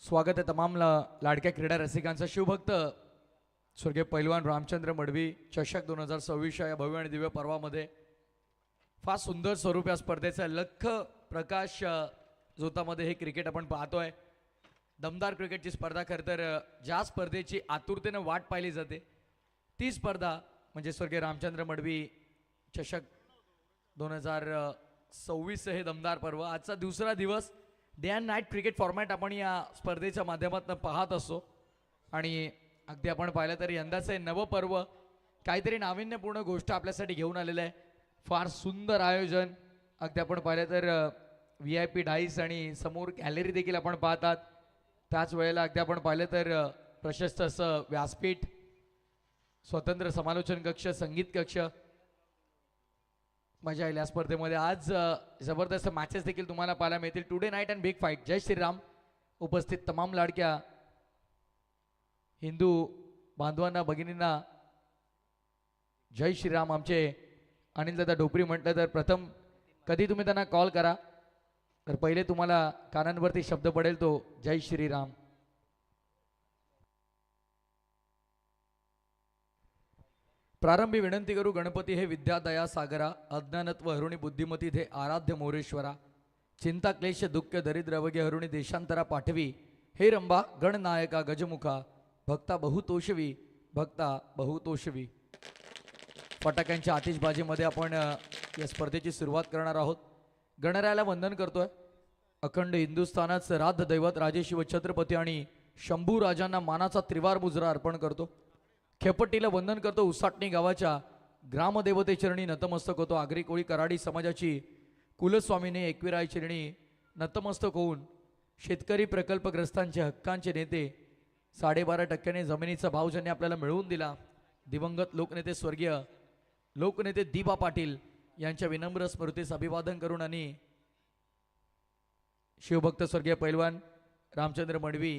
स्वागत आहे तमाम लाडक्या क्रीडा रसिकांचा। शिवभक्त स्वर्गीय पैलवान रामचंद्र मडवी चषक 2026 या भव्य आणि दिव्य पर्वामध्ये फार सुंदर स्वरूप या स्पर्धेचं लख प्रकाश जोतामध्ये हे क्रिकेट आपण पाहतोय। दमदार क्रिकेटची स्पर्धा। खरं तर ज्या स्पर्धेची आतुरतेने वाट पाहिली जाते ती स्पर्धा म्हणजे स्वर्गीय रामचंद्र मडवी चषक 2026 हे दमदार पर्व। आजचा दुसरा दिवस day and night cricket format आपण या स्पर्धेच्या माध्यमातून पाहत असतो आणि अगदी आपण पाहिलं तर यंदाचं हे नवपर्व काहीतरी नाविन्यपूर्ण गोष्ट आपल्यासाठी घेऊन आलेलं आहे। फार सुंदर आयोजन। अगदी आपण पाहिलं तर VIP डाईस आणि समोर गॅलरी देखील आपण पाहतात। त्याच वेळेला अगदी आपण पाहिलं तर प्रशस्त असं व्यासपीठ, स्वतंत्र समालोचन कक्ष, संगीत कक्ष। मजा येईल या स्पर्धेमध्ये। आज जबरदस्त मॅचेस देखील तुम्हाला पाहायला मिळतील। Today night and big fight. जय श्रीराम। उपस्थित तमाम लाडक्या हिंदू बांधवांना, भगिनींना जय श्रीराम। आमचे अनिल दादा ढोपरी म्हटलं तर प्रथम कधी तुम्ही त्यांना कॉल करा तर पहिले तुम्हाला कानांवरती शब्द पडेल तो जय श्रीराम। प्रारंभी विनंती करू, गणपती हे विद्या दया सागरा, अज्ञानत्व हरुणी बुद्धिमती थे आराध्य मोरेश्वरा, चिंता क्लेश दुःख दरिद्र वगे हरुणी देशांतरा पाठवी, हे रंबा गणनायका गजमुखा, भक्ता बहुतोषवी, भक्ता बहुतोषवी। फटाक्यांच्या आतिषबाजीमध्ये आपण या स्पर्धेची सुरुवात करणार आहोत। गणरायाला वंदन करतोय। अखंड हिंदुस्थानात राध दैवत राजे शिव छत्रपती आणि शंभू राजांना मानाचा त्रिवार मुजरा अर्पण करतो। खेपट्टीला वंदन करतो। उसाटणी गावाच्या ग्रामदेवतेचरणी नतमस्तक होतो। आगरी कोळी कराडी समाजाची कुलस्वामीने एकविराय चरणी नतमस्तक होऊन शेतकरी प्रकल्पग्रस्तांचे हक्कांचे नेते 12.5% जमिनीचा भाव ज्यांनी आपल्याला मिळवून दिला, दिवंगत लोकनेते स्वर्गीय लोकनेते दीपा पाटील यांच्या विनम्र स्मृतीस अभिवादन करून आणि शिवभक्त स्वर्गीय पैलवान रामचंद्र मडवी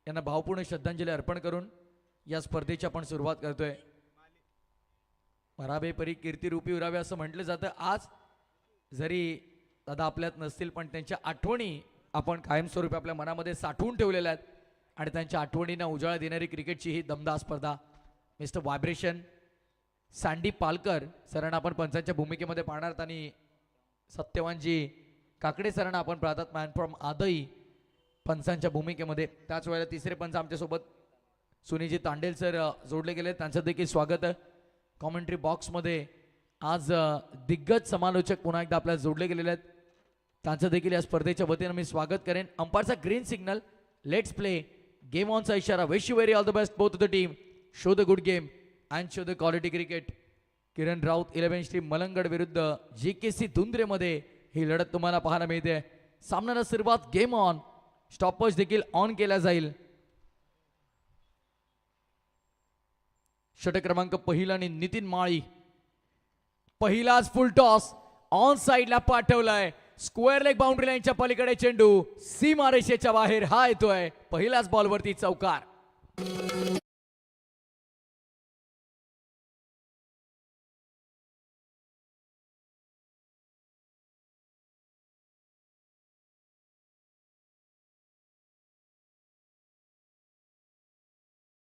यांना भावपूर्ण श्रद्धांजली अर्पण करून या स्पर्धेची आपण सुरुवात करतोय। मराबे परी कीर्तिरूपी उरावे असं म्हटलं जातं। आज जरी दादा आपल्यात नसतील पण त्यांच्या आठवणी आपण कायमस्वरूपी आपल्या मनामध्ये साठवून ठेवलेल्या आहेत आणि त्यांच्या आठवणींना उजाळा देणारी क्रिकेटची ही दमदार स्पर्धा। मिस्टर व्हायब्रेशन सँडी पालकर सरांना आपण पंचांच्या भूमिकेमध्ये पाहणार आणि सत्यवानजी काकडे सरांना आपण पाहतात मॅन फ्रॉम आदई पंचांच्या भूमिकेमध्ये। त्याच वेळेला तिसरे पंच आमच्यासोबत सुनीजी तांडेल सर जोडले गेले, त्यांचं देखील स्वागत आहे। कॉमेंट्री बॉक्समध्ये आज दिग्गज समालोचक पुन्हा एकदा आपल्याला जोडले गेलेले आहेत, त्यांचं देखील या स्पर्धेच्या वतीने मी स्वागत करेन। अंपायरचा green signal, let's play, game ऑनचा इशारा। Wish you very all the best both the team, show the good game and show the quality cricket. Kiran Raut 11 team Malangad विरुद्ध JKC धुंद्रे मध्ये ही लढत तुम्हाला पाहायला मिळते। सामन्याला सुरुवात, गेम ऑन, स्टॉपर्स देखील ऑन केला जाईल। षटक क्रमांक पहिला आणि नितीन माळी, पहिलाच फुल टॉस ऑन साइडला पाठवलाय। स्क्वेअर लेग बाउंड्री लाईनच्या पलीकडे चेंडू सीमारेषेच्या बाहेर हा येतोय। पहिल्याच बॉलवरती चौकार।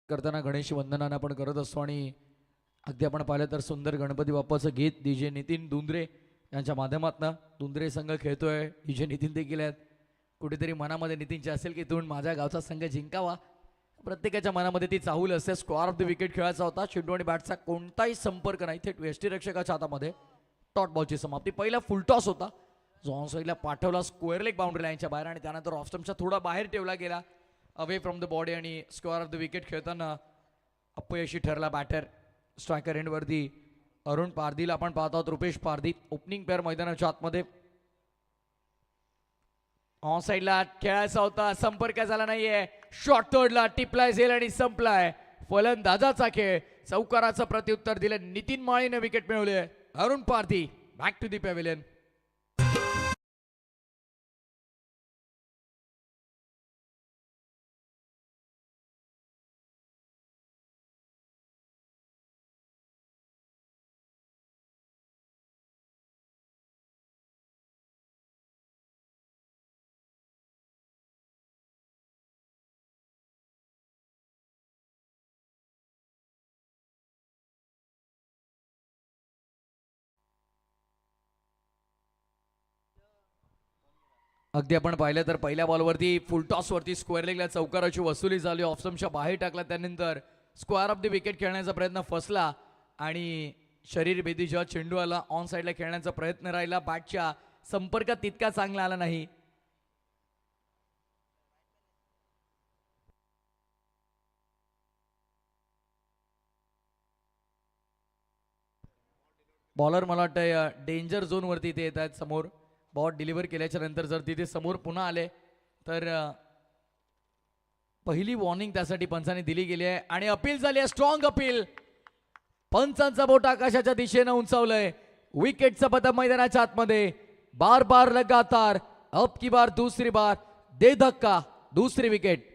करताना गणेश वंदनानं आपण करत असतो आणि अगदी आपण पाहिलं तर सुंदर गणपती बाप्पाचं गीत DJ नितीन धुंद्रे यांच्या माध्यमातून धुंद्रे संघ खेळतोय। DJ नितीन देखील आहेत। कुठेतरी मनामध्ये नितीनचे असेल की तू माझ्या गावचा संघ जिंकावा, प्रत्येकाच्या मनामध्ये ती चाहूल असते। स्क्वेअर ऑफ द विकेट खेळायचा होता। चेंडू आणि बॅटचा कोणताही संपर्क नाही, थेट यष्टीरक्षकाच्या हातामध्ये टॉट बॉलची समाप्ती। पहिला फुल टॉस होता जो ऑन साईडला पाठवला स्क्वेअर लेग बाउंड्री लाईनच्या बाहेर आणि त्यानंतर ऑफ स्टंपच्या थोडा बाहेर ठेवला गेला अवे फ्रॉम द बॉडी आणि स्क्वेअर ऑफ द विकेट खेळताना अपयशी ठरला बॅटर। स्ट्रायकर एंडवरती अरुण पारधीला आपण पाहत आहोत। रुपेश पारधी ओपनिंग पेअर मैदानाच्या आतमध्ये। ऑन साईडला खेळायचा होता, संपर्क झाला नाहीये। शॉट तोडला, टिपलाय झेल आणि संपलाय। फलंदाजाचा खेळ, चौकाराचं प्रत्युत्तर दिलं। नितीन माळीने विकेट मिळवली। अरुण पारधी बॅक टू दी पॅव्हिलियन। अगदी आपण पाहिलं तर पहिल्या बॉलवरती फुल टॉसवरती स्क्वेअर लेगला चौकाराची वसुली झाली, ऑफस्टम्पच्या बाहेर टाकला, त्यानंतर स्क्वेअर ऑफ द विकेट खेळण्याचा प्रयत्न फसला आणि शरीरभेदी जेव्हा चेंडू आला ऑन साईडला खेळण्याचा प्रयत्न राहिला, बॅटच्या संपर्कात तितका चांगला आला नाही. बॉलर मला वाटतं डेंजर झोनवरती इथे येत आहेत समोर. बॉल डिलिव्हर केल्याच्या नंतर जर तिथे समोर पुन्हा आले तर पहिली वॉर्निंग त्यासाठी पंचाने दिली गेली आहे आणि अपील झाली आहे, स्ट्रॉंग अपील. पंचांचा बोट आकाशाच्या दिशेनं उंचावलंय. विकेटचं पतंग मैदानाच्या आतमध्ये. बार बार लगातार, अब की बार दूसरी बार, दे धक्का, दूसरी विकेट.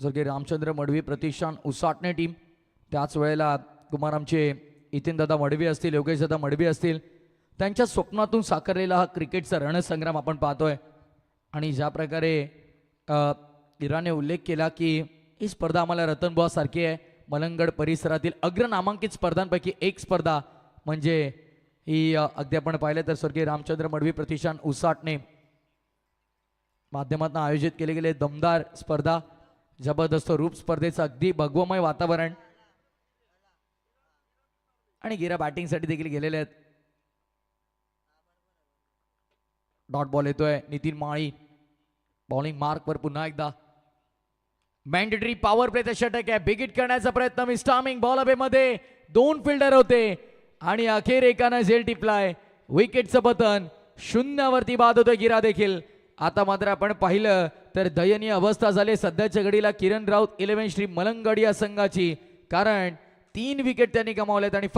स्वर्गीय रामचंद्र मडवी प्रतिष्ठान उसाटणे टीम, त्याच वेळेला कुमार आमचे इतिन दादा मडवी असतील, योगेश दादा मडवी असतील, त्यांच्या स्वप्नातून साकारलेला हा क्रिकेटचा रणसंग्राम आपण पाहतोय. आणि ज्या प्रकारे इराने उल्लेख केला की ही स्पर्धा आम्हाला रतनबुवा सारखी आहे, मलंगड परिसरातील अग्रनामांकित स्पर्धांपैकी एक स्पर्धा म्हणजे ही अगदी आपण पाहिलं तर स्वर्गीय रामचंद्र मडवी प्रतिष्ठान उसाटणे माध्यमातून आयोजित केले गेले दमदार स्पर्धा, जबरदस्त रूप स्पर्धेचं अगदी भगवमय वातावरण. आणि गिरा बॅटिंगसाठी देखील गेलेले आहेत. डॉट बॉल येतोय, नितीन माळी बॉलिंग मार्कवर पुन्हा एकदा. मॅन्डेटरी पॉवर प्लेचा षटक आहे, बिग हिट करण्याचा प्रयत्न मिस्टामिंग बॉल अवे मध्ये 2 फिल्डर होते आणि अखेर एकानं झेल टिपलाय. विकेटचं पतन, शून्यावरती बाद होतोय गिरा देखील. आता मात्र आपण पाहिलं तर दयनीय अवस्था झाली सध्याच्या घडीला किरण राऊत 11 श्री मलंगड या संघाची, कारण 3 विकेट त्यांनी गमावल्यात आणि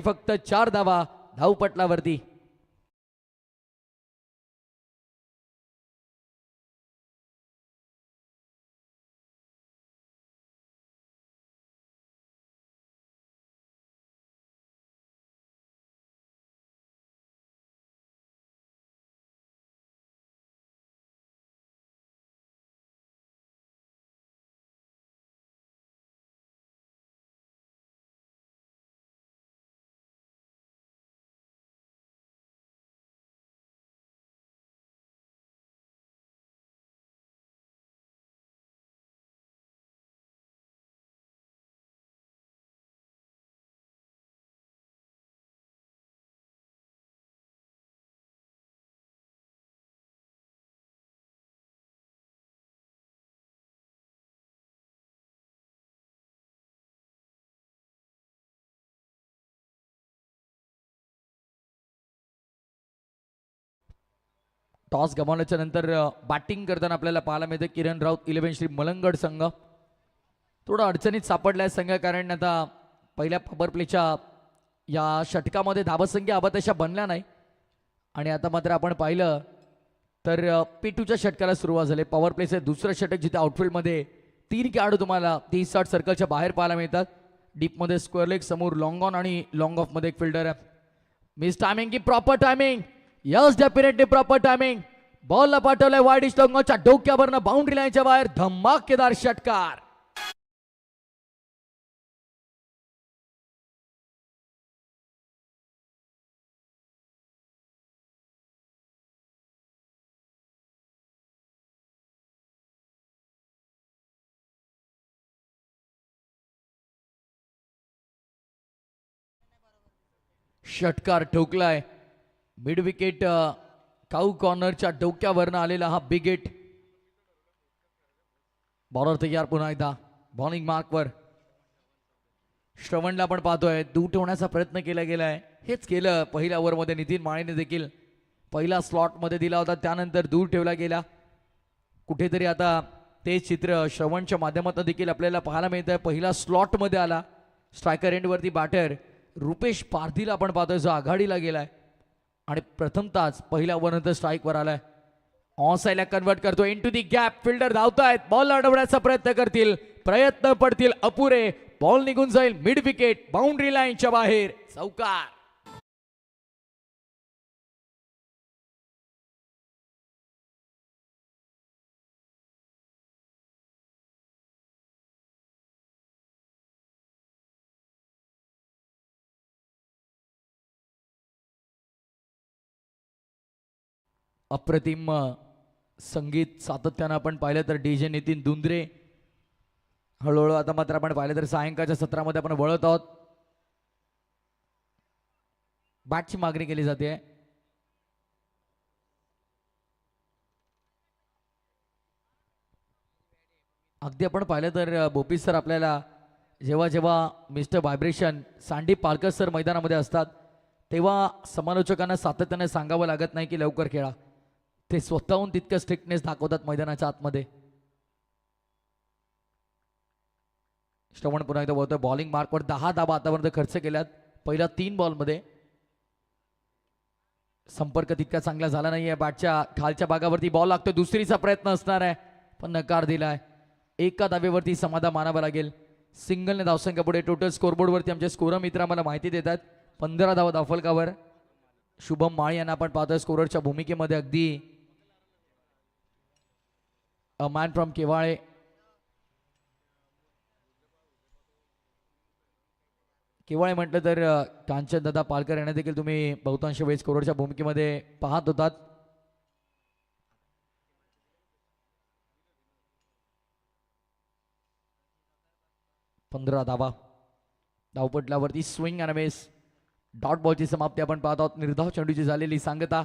फक्त 4 धावा धावपटलावरती. टॉस गमावल्याच्या नंतर बॅटिंग करताना आपल्याला पाहायला मिळतं किरण राऊत 11 श्री मलंगड संघ थोडा अडचणीत सापडलाय संघ, कारण आता पहिल्या पॉवर प्लेच्या या षटकामध्ये धावसंख्या हवा तशा बनल्या नाही. आणि आता मात्र आपण पाहिलं तर P2च्या षटकाला सुरुवात झाली. पॉवर प्लेचे दुसरं षटक जिथे आउटफील्डमध्ये 3 खेळाडू तुम्हाला 30-60 सर्कलच्या बाहेर पाहायला मिळतात. डीपमध्ये स्क्वेअर लेग, समोर लॉंग ऑन आणि लॉंग ऑफ मध्ये एक फिल्डर आहे. मिस टायमिंग की proper timing, yes definitely proper timing. बॉलला पाठवलाय वाईड स्टोंगच्या डोक्यावरनं बाउंड्री लाईनच्या बाहेर, धमाकेदार षटकार. षटकार ठोकलाय मिड विकेट काऊ कॉर्नरच्या डोक्यावरनं आलेला हा बिग हिट. बॉलर तयार पुन्हा एकदा बॉलिंग मार्कवर. श्रवणला पण पाहतोय दूर ठेवण्याचा प्रयत्न केला गेलाय. हेच केलं पहिल्या ओव्हरमध्ये नितीन माळीने देखील. पहिला स्लॉटमध्ये दिला होता, त्यानंतर दूर ठेवला गेला. कुठेतरी आता तेच चित्र श्रवणच्या माध्यमातून देखील आपल्याला पाहायला मिळत आहे. पहिला स्लॉटमध्ये आला स्ट्रायकर एंडवरती बॅटर रुपेश पारधीला आपण पाहतोय जो आघाडीला गेलाय आणि प्रथमताच पहिल्या ओव्हरनंतर स्ट्राईकवर आलाय. ऑन साईडला कन्वर्ट करतो इनटू दी गॅप. फिल्डर धावतायत, बॉल अडवण्याचा प्रयत्न करतील, प्रयत्न पडतील अपुरे. बॉल निघून जाईल मिड विकेट, बाउंड्री लाईनच्या बाहेर. चौकार. अप्रतिम संगीत सातत्यानं आपण पाहिलं तर डीजे नितीन दुंद्रे. हळूहळू आता मात्र आपण पाहिलं तर सायंकाळच्या सत्रामध्ये आपण वळत आहोत. बॅटची मागणी केली जाते. अगदी आपण पाहिलं तर बोपी सर आपल्याला जेव्हा जेव्हा मिस्टर व्हायब्रेशन सांडी पालकर सर मैदानामध्ये असतात तेव्हा समालोचकांना सातत्याने सांगावं लागत नाही की लवकर खेळा. ते स्वतःहून तितकं स्ट्रिक्टनेस दाखवतात मैदानाच्या आतमध्ये. श्रवण पुन्हा एकदा बोलतोय बॉलिंग मार्कवर 10 धावा आतापर्यंत खर्च केल्यात पहिल्या 3 बॉलमध्ये. संपर्क तितका चांगला झाला नाहीये. बॅटच्या खालच्या भागावरती बॉल लागतोय. दुसरीचा प्रयत्न असणार आहे पण नकार दिलाय. एका धावेवरती समाधान मानावं लागेल. सिंगलने धावसंख्या टोटल स्कोरबोर्डवरती आमचे स्कोरर मित्र आम्हाला माहिती देतात 15 धावा धावफलकावर. शुभम माळी यांना आपण पाहतोय स्कोररच्या भूमिकेमध्ये. अगदी अ मॅन फ्रॉम केवाळे. केवाळे म्हटलं तर कांचन दादा पालकर यांना देखील तुम्ही बहुतांश वेळेस स्कोररच्या भूमिकेमध्ये पाहत होतात. पंधरा धावा धावपटलावरती स्विंग आणि बेस. डॉट बॉलची समाप्ती आपण पाहत आहोत. निर्धाव चेंडूची झालेली सांगता.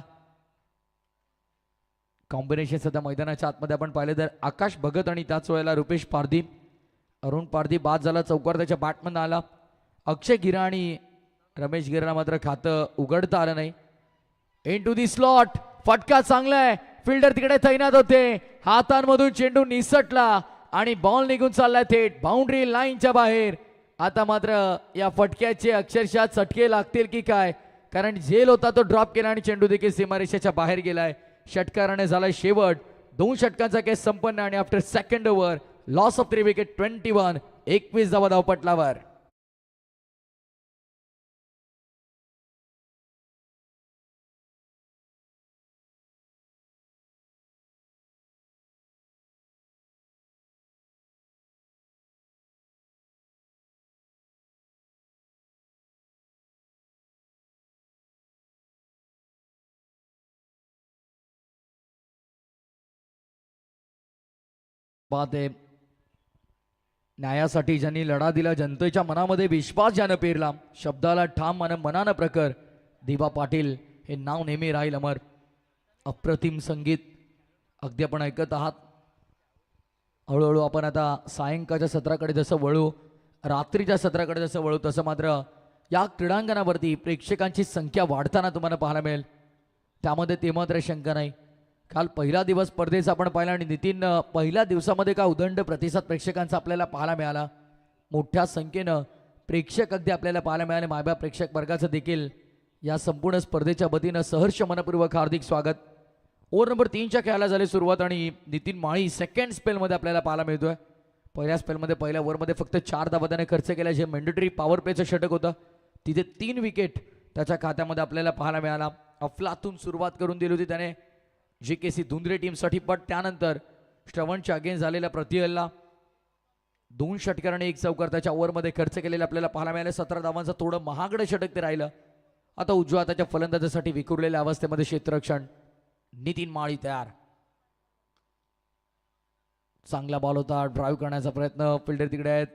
कॉम्बिनेशन सध्या मैदानाच्या आतमध्ये आपण पाहिलं तर आकाश भगत आणि त्याच वेळेला रुपेश पारधी. अरुण पारधी बाद झाला. चौकार त्याच्या बॅटमधून आला. अक्षय गिरा आणि रमेश गिराला मात्र खातं उघडता आलं नाही. Into the slot. फटका चांगला आहे. फिल्डर तिकडे तैनात होते. हातांमधून चेंडू निसटला आणि बॉल निघून चाललाय थेट बाउंड्री लाईनच्या बाहेर. आता मात्र या फटक्याचे अक्षरशः चटके लागतील की काय, कारण झेल होता तो ड्रॉप केला आणि चेंडू देखील सीमारेषेच्या बाहेर गेलाय. षटकाराने झालाय शेवट. 2 षटकांचा केस संपन्न आणि after second over loss of 3 wicket 21. 21 धावा धावपटलावर. बात आहे न्यायासाठी ज्यांनी लढा दिला, जनतेच्या मनामध्ये विश्वास ज्यानं पेरला, शब्दाला ठाम आणि मनानं प्रखर, दिवा पाटील हे नाव नेहमी राहील अमर. अप्रतिम संगीत अगदी आपण ऐकत आहात. हळूहळू आपण आता सायंकाळच्या सत्राकडे जसं वळू, रात्रीच्या सत्राकडे जसं वळू, तसं मात्र या क्रीडांगणावरती प्रेक्षकांची संख्या वाढताना तुम्हाला पाहायला मिळेल. त्यामध्ये ते मात्र शंका नाही. काल पहिला दिवस स्पर्धेचा आपण पाहिला आणि नितीन पहिल्या दिवसामध्ये का उदंड प्रतिसाद प्रेक्षकांचा आपल्याला पाहायला मिळाला. मोठ्या संख्येनं प्रेक्षक अगदी आपल्याला पाहायला मिळाले. मायबा प्रेक्षक वर्गाचं देखील या संपूर्ण स्पर्धेच्या वतीनं सहर्ष मनपूर्वक हार्दिक स्वागत. ओव्हर नंबर 3च्या खेळाला झाली सुरुवात आणि नितीन माळी सेकंड स्पेलमध्ये आपल्याला पाहायला मिळतोय. पहिल्या स्पेलमध्ये पहिल्या ओव्हरमध्ये फक्त 4 धावा त्याने खर्च केल्या, जे मॅन्डेटरी पॉवर प्लेचं षटक होतं. तिथे 3 विकेट त्याच्या खात्यामध्ये आपल्याला पाहायला मिळाला. अफलातून सुरुवात करून दिली होती त्याने JKC धुंद्रे टीमसाठी, पण त्यानंतर श्रवणच्या अगेन्स्ट झालेल्या प्रतिहल्ला 2 षटकाराने 1 चौकार त्याच्या ओव्हरमध्ये खर्च केलेला आपल्याला पाहायला मिळाले. 17 धावांचं थोडं महागडं षटक ते राहिलं. आता उजव्या हाताच्या फलंदाजासाठी विखुरलेल्या अवस्थेमध्ये क्षेत्ररक्षण. नितीन माळी तयार. चांगला बॉल होता. ड्राईव्ह करण्याचा प्रयत्न. फिल्डर तिकडे आहेत.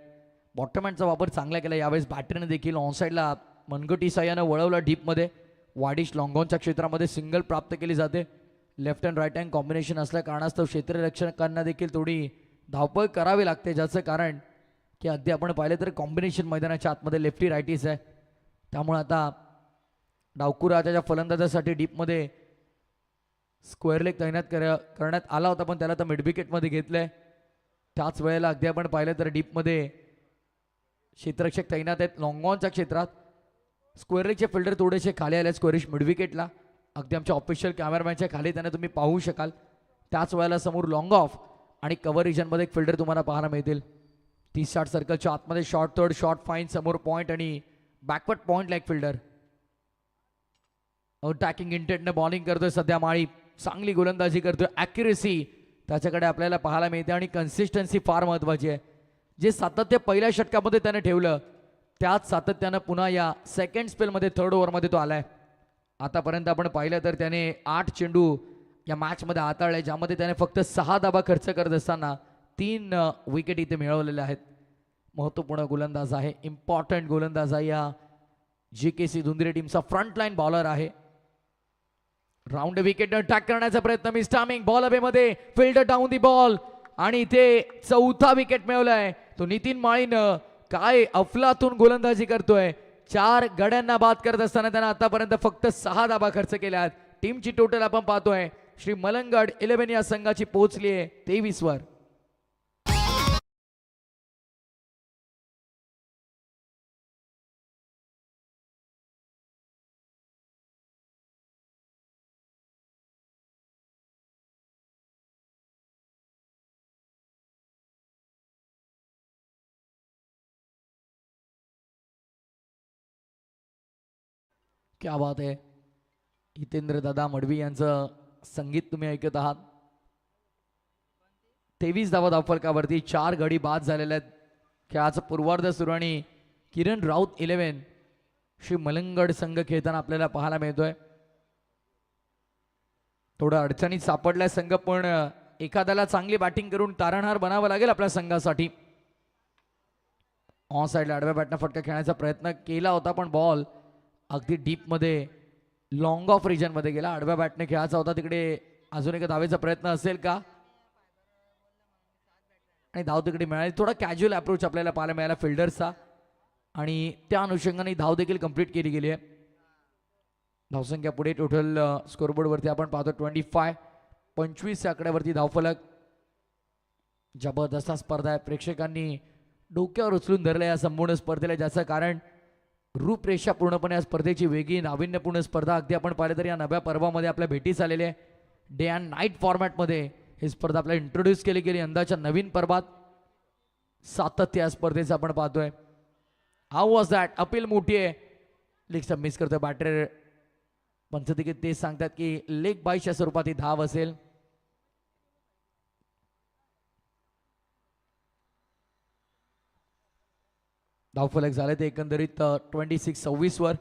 बॉटमहँडचा वापर चांगला केला यावेळेस. बॅटरीने देखील ऑनसाईडला मनगटी साह्यानं वळवला डीपमध्ये. वाडिश लॉंगॉनच्या क्षेत्रामध्ये सिंगल प्राप्त केली जाते. Left and right hand combination असल्या कारणास्तव क्षेत्ररक्षकांना देखील थोडी धावपळ करावी लागते, ज्याचं कारण की अगदी आपण पाहिलं तर कॉम्बिनेशन मैदानाच्या आतमध्ये लेफ्टी रायटीज आहे. त्यामुळे आता डावखू राजाच्या फलंदाजासाठी डीपमध्ये स्क्वेअर लेग तैनात करण्यात आला होता, पण त्याला तर मिड विकेटमध्ये घेतलंय. त्याच वेळेला अगदी आपण पाहिलं तर डीपमध्ये क्षेत्ररक्षक तैनात आहेत लॉंगॉनच्या क्षेत्रात. स्क्वेअर लेगचे फिल्डर थोडेसे खाली आले स्क्वेअरिश मिड विकेटला. अगदी आमच्या ऑफिशियल कॅमेरामॅनच्या खाली त्यांना तुम्ही पाहू शकाल. त्याच वेळेला समोर लॉंग ऑफ आणि कव्हर रिजनमध्ये एक फिल्डर तुम्हाला पाहायला मिळतील. 30-60 सर्कलच्या आतमध्ये शॉर्ट थर्ड, शॉर्ट फाईन, समोर पॉईंट आणि बॅकवर्ड पॉईंटला एक फिल्डर. अटॅकिंग इंटेंटने बॉलिंग करतोय सध्या माळी, चांगली गोलंदाजी करतोय. ॲक्युरेसी त्याच्याकडे आपल्याला पाहायला मिळते आणि कन्सिस्टन्सी फार महत्त्वाची आहे. जे सातत्य पहिल्या षटकामध्ये त्याने ठेवलं त्याच सातत्यानं पुन्हा या सेकंड स्पेलमध्ये थर्ड ओव्हरमध्ये तो आलाय. आतापर्यंत आपण पाहिलं तर त्याने 8 चेंडू या मॅचमध्ये हाताळले, ज्यामध्ये त्याने फक्त 6 धाबा खर्च करत असताना 3 विकेट इथे मिळवलेल्या आहेत. महत्त्वपूर्ण गोलंदाज आहे, इम्पॉर्टंट गोलंदाज आहे. या JKC धुंद्रे टीमचा फ्रंटलाईन बॉलर आहे. राऊंड विकेट अटॅक करण्याचा प्रयत्न, मिस टायमिंग, बॉल हवेमध्ये, फिल्डर डाऊन दी बॉल आणि इथे चौथा विकेट मिळवलाय तो नितीन माळीनं. काय अफलातून गोलंदाजी करतोय. 4 गड्यांना बाद करत असताना त्यानं आतापर्यंत फक्त 6 धाबा खर्च केल्यात. टीमची टोटल आपण पाहतोय श्री मलंगड 11 या संघाची पोहोचली आहे 23 वर. क्या बात आहे. हितेंद्र दादा मडवी यांचं संगीत तुम्ही ऐकत आहात. 23 धावा धावफलकावरती, 4 गडी बाद झालेले आहेत. खेळाचा पूर्वार्ध सुरू आणि किरण राऊत 11 श्री मलंगड संघ खेळताना आपल्याला पाहायला मिळतोय. थोडं अडचणीत सापडलाय संघ, पण एखाद्याला चांगली बॅटिंग करून तारणहार बनावं लागेल आपल्या संघासाठी. ऑन साईडला आडव्या बॅटनं फटका खेळण्याचा प्रयत्न केला होता, पण बॉल अगदी डीपमध्ये लॉंग ऑफ रिजनमध्ये गेला. आडव्या बॅटने खेळायचा होता, तिकडे अजून एका धावेचा प्रयत्न असेल का आणि धाव तिकडे मिळाली. थोडा कॅज्युअल अप्रोच आपल्याला पाहायला मिळाला फिल्डर्सचा आणि त्या अनुषंगाने धाव देखील कंप्लीट केली गेली आहे. धावसंख्या पुढे टोटल स्कोरबोर्डवरती आपण पाहतो 25 या आकड्यावरती धावफलक. जबरदस्त स्पर्धा आहे. प्रेक्षकांनी डोक्यावर उचलून धरलं या संपूर्ण स्पर्धेला, ज्याचं कारण रूपरेषा पूर्णपणे या स्पर्धेची वेगळी नाविन्यपूर्ण स्पर्धा. अगदी आपण पाहिलं तर या नव्या पर्वामध्ये आपल्या भेटीस आलेले डे अँड नाईट फॉर्मॅटमध्ये ही स्पर्धा आपल्याला इंट्रोड्यूस केली गेली. यंदाच्या नवीन पर्वात सातत्य या स्पर्धेचं आपण पाहतोय. How was that. अपील मोठी आहे, लेग मिस करतोय बॅटर. पंचतिकीत तेच सांगतात की लेग बाईच्या स्वरूपात ही धाव असेल. धावफलक झाले ते एकंदरीत 26 वर.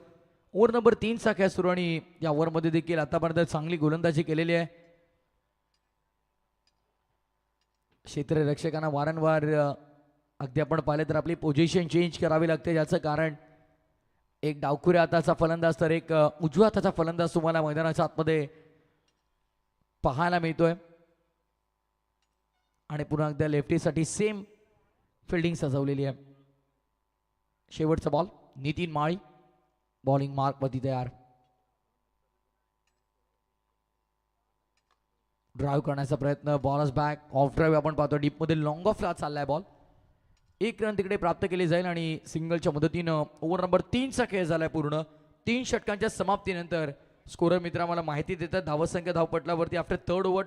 ओव्हर नंबर 3 चा खेळ सुरू आणि या ओव्हरमध्ये देखील आतापर्यंत चांगली गोलंदाजी केलेली आहे. क्षेत्ररक्षकांना वारंवार अगदी आपण पाहिले तर आपली पोझिशन चेंज करावी लागते, ज्याचं कारण एक डावखुऱ्या हाताचा फलंदाज तर एक उजव्या हाताचा फलंदाज तुम्हाला मैदानाच्या आतमध्ये पाहायला मिळतोय. आणि पुन्हा एकदा लेफ्टीसाठी सेम फिल्डिंग सजवलेली आहे. शेवटचा बॉल, नितीन माळी बॉलिंग मार्क वरती तयार. ड्राईव्ह करण्याचा प्रयत्न, बॉलच बॅक, ऑफ ड्राईव्ह आपण पाहतो. डीपमध्ये लॉंग ऑफला चाललाय बॉल. 1 रन तिकडे प्राप्त केली जाईल आणि सिंगलच्या मदतीनं ओव्हर नंबर 3 चा खेळ झालाय पूर्ण. 3 षटकांच्या समाप्तीनंतर स्कोरर मित्र मला माहिती देतात धावसंख्या धावपटलावरती आफ्टर थर्ड ओव्हर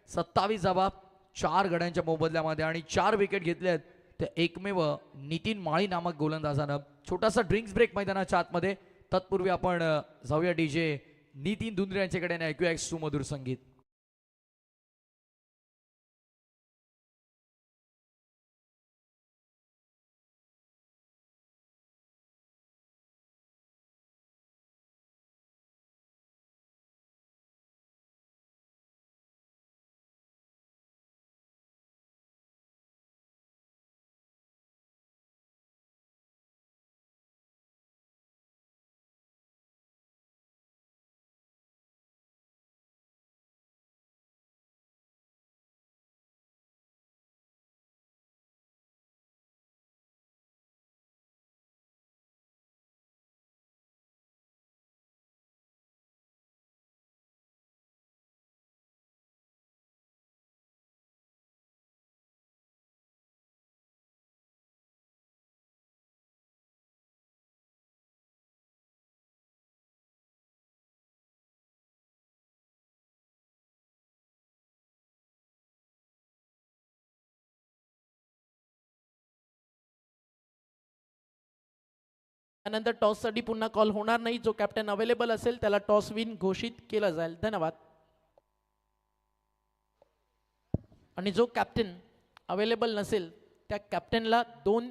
27 धावा 4 गड्यांच्या मोबदल्यामध्ये आणि 4 विकेट घेतल्यात ते एकमेव नितीन माळी नामक गोलंदाजानं. छोटासा ड्रिंक्स ब्रेक मैदानाच्या आतमध्ये. तत्पूर्वी आपण जाऊया DJ नितीन धुंद्रे यांच्याकडे आणि ऐकूया एक सुमधुर संगीत. त्यानंतर टॉससाठी पुन्हा कॉल होणार नाही. जो कॅप्टन अवेलेबल असेल त्याला टॉस विन घोषित केलं जाईल. धन्यवाद. आणि जो कॅप्टन अवेलेबल नसेल त्या कॅप्टनला 2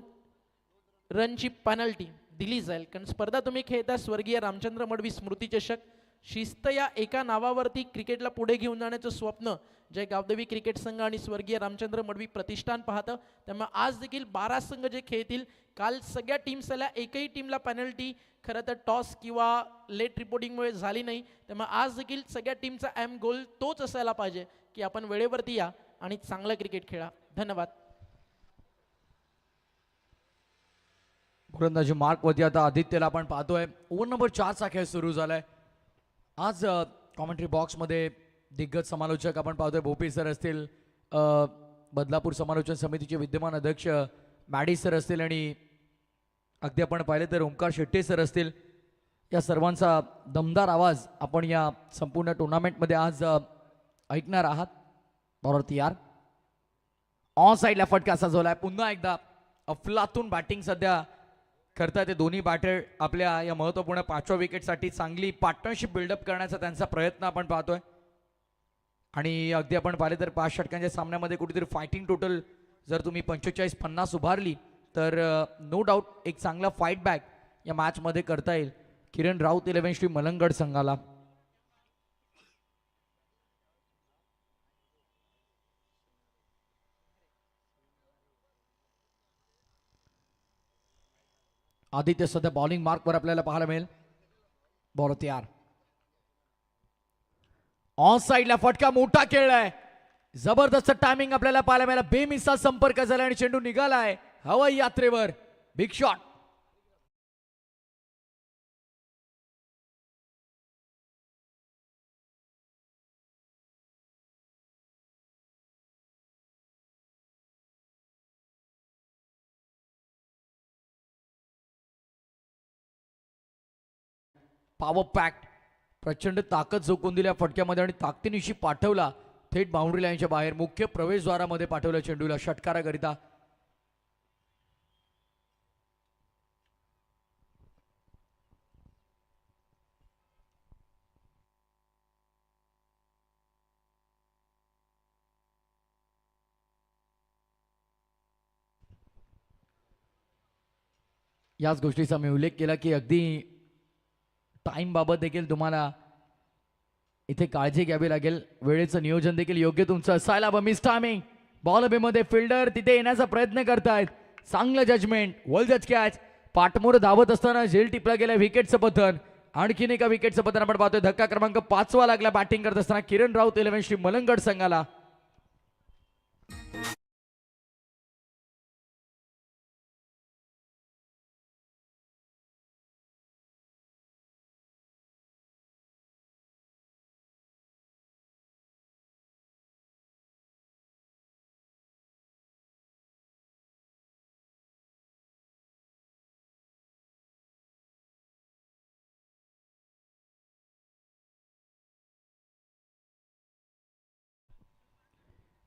रनची पेनल्टी दिली जाईल. कारण स्पर्धा तुम्ही खेळता स्वर्गीय रामचंद्र मडवी स्मृती चषक. शिस्त या एका नावावरती क्रिकेटला पुढे घेऊन जाण्याचं स्वप्न जय गावदेवी क्रिकेट संघ आणि स्वर्गीय रामचंद्र मडवी प्रतिष्ठान पाहतं. त्यामुळे आज देखील 12 संघ जे खेळतील, काल सगळ्या टीम्स आल्या, एकही टीमला पेनल्टी खरं तर टॉस किंवा लेट रिपोर्टिंगमुळे झाली नाही. त्यामुळे आज देखील सगळ्या टीमचा एम गोल तोच असायला पाहिजे की आपण वेळेवरती या आणि चांगला क्रिकेट खेळा. धन्यवाद. गोलंदाजी मार्कवरती आता आदित्यला आपण पाहतोय. ओव्हर नंबर 4चा खेळ सुरू झालाय. आज कॉमेंट्री बॉक्समध्ये दिग्गज समालोचक आपण पाहतोय. भोपी सर असतील, बदलापूर समालोचन समितीचे विद्यमान अध्यक्ष मॅडी सर असतील आणि अगदी आपण पाहिले तर ओंकार शेट्टी सर असतील. या सर्वांचा दमदार आवाज आपण या संपूर्ण टुर्नामेंटमध्ये आज ऐकणार आहात. बॉलर तयार, ऑन साईडला फटका सजवलाय. पुन्हा एकदा अफलातून बॅटिंग सध्या करता ते दोन्ही बॅटर आपल्या या महत्त्वपूर्ण 5व्या विकेटसाठी चांगली पार्टनरशिप बिल्डअप करण्याचा त्यांचा प्रयत्न आपण पाहतोय. आणि अगदी आपण पाहिले तर 5 षटकांच्या सामन्यामध्ये कुठेतरी फायटिंग टोटल जर तुम्ही 45-50 उभारली तर नो डाऊट एक चांगला फाईट बॅक या मॅचमध्ये करता येईल किरण राऊत 11 श्री मलंगड संघाला. आदित्य सध्या बॉलिंग मार्कवर आपल्याला पाहायला मिळेल. बॉल तयार, ऑन साईडला फटका मोठा खेळलाय. जबरदस्त टायमिंग आपल्याला पाहायला मिळाला. बेमिसाल संपर्क झाला आणि चेंडू निघालाय हवाई यात्रेवर. Big shot. पॉवर पॅक्ट प्रचंड ताकद झोकून दिल्या फटक्यामध्ये आणि ताकदीनिशी पाठवला थेट बाउंड्री लाईनच्या बाहेर. मुख्य प्रवेशद्वारामध्ये पाठवलं चेंडूला षटकाराकरिता. याच गोष्टीचा मी उल्लेख केला की अगदी टाइम बाबत देखील तुम्हाला इथे काळजी घ्यावी लागेल. वेळेचं नियोजन देखील योग्य तुमचं असायला हवं. Miss timing. बॉल मध्ये फिल्डर तिथे येण्याचा प्रयत्न करतायत. चांगलं जजमेंट. वॉल जज कॅच. पाठमोर धावत असताना झेल टिपला गेल्या विकेटचं पतन. आणखीन एका विकेटचं पतन आपण पाहतोय. धक्का क्रमांक 5वा लागला बॅटिंग करत असताना किरण राऊत 11 श्री मलंगड संघाला.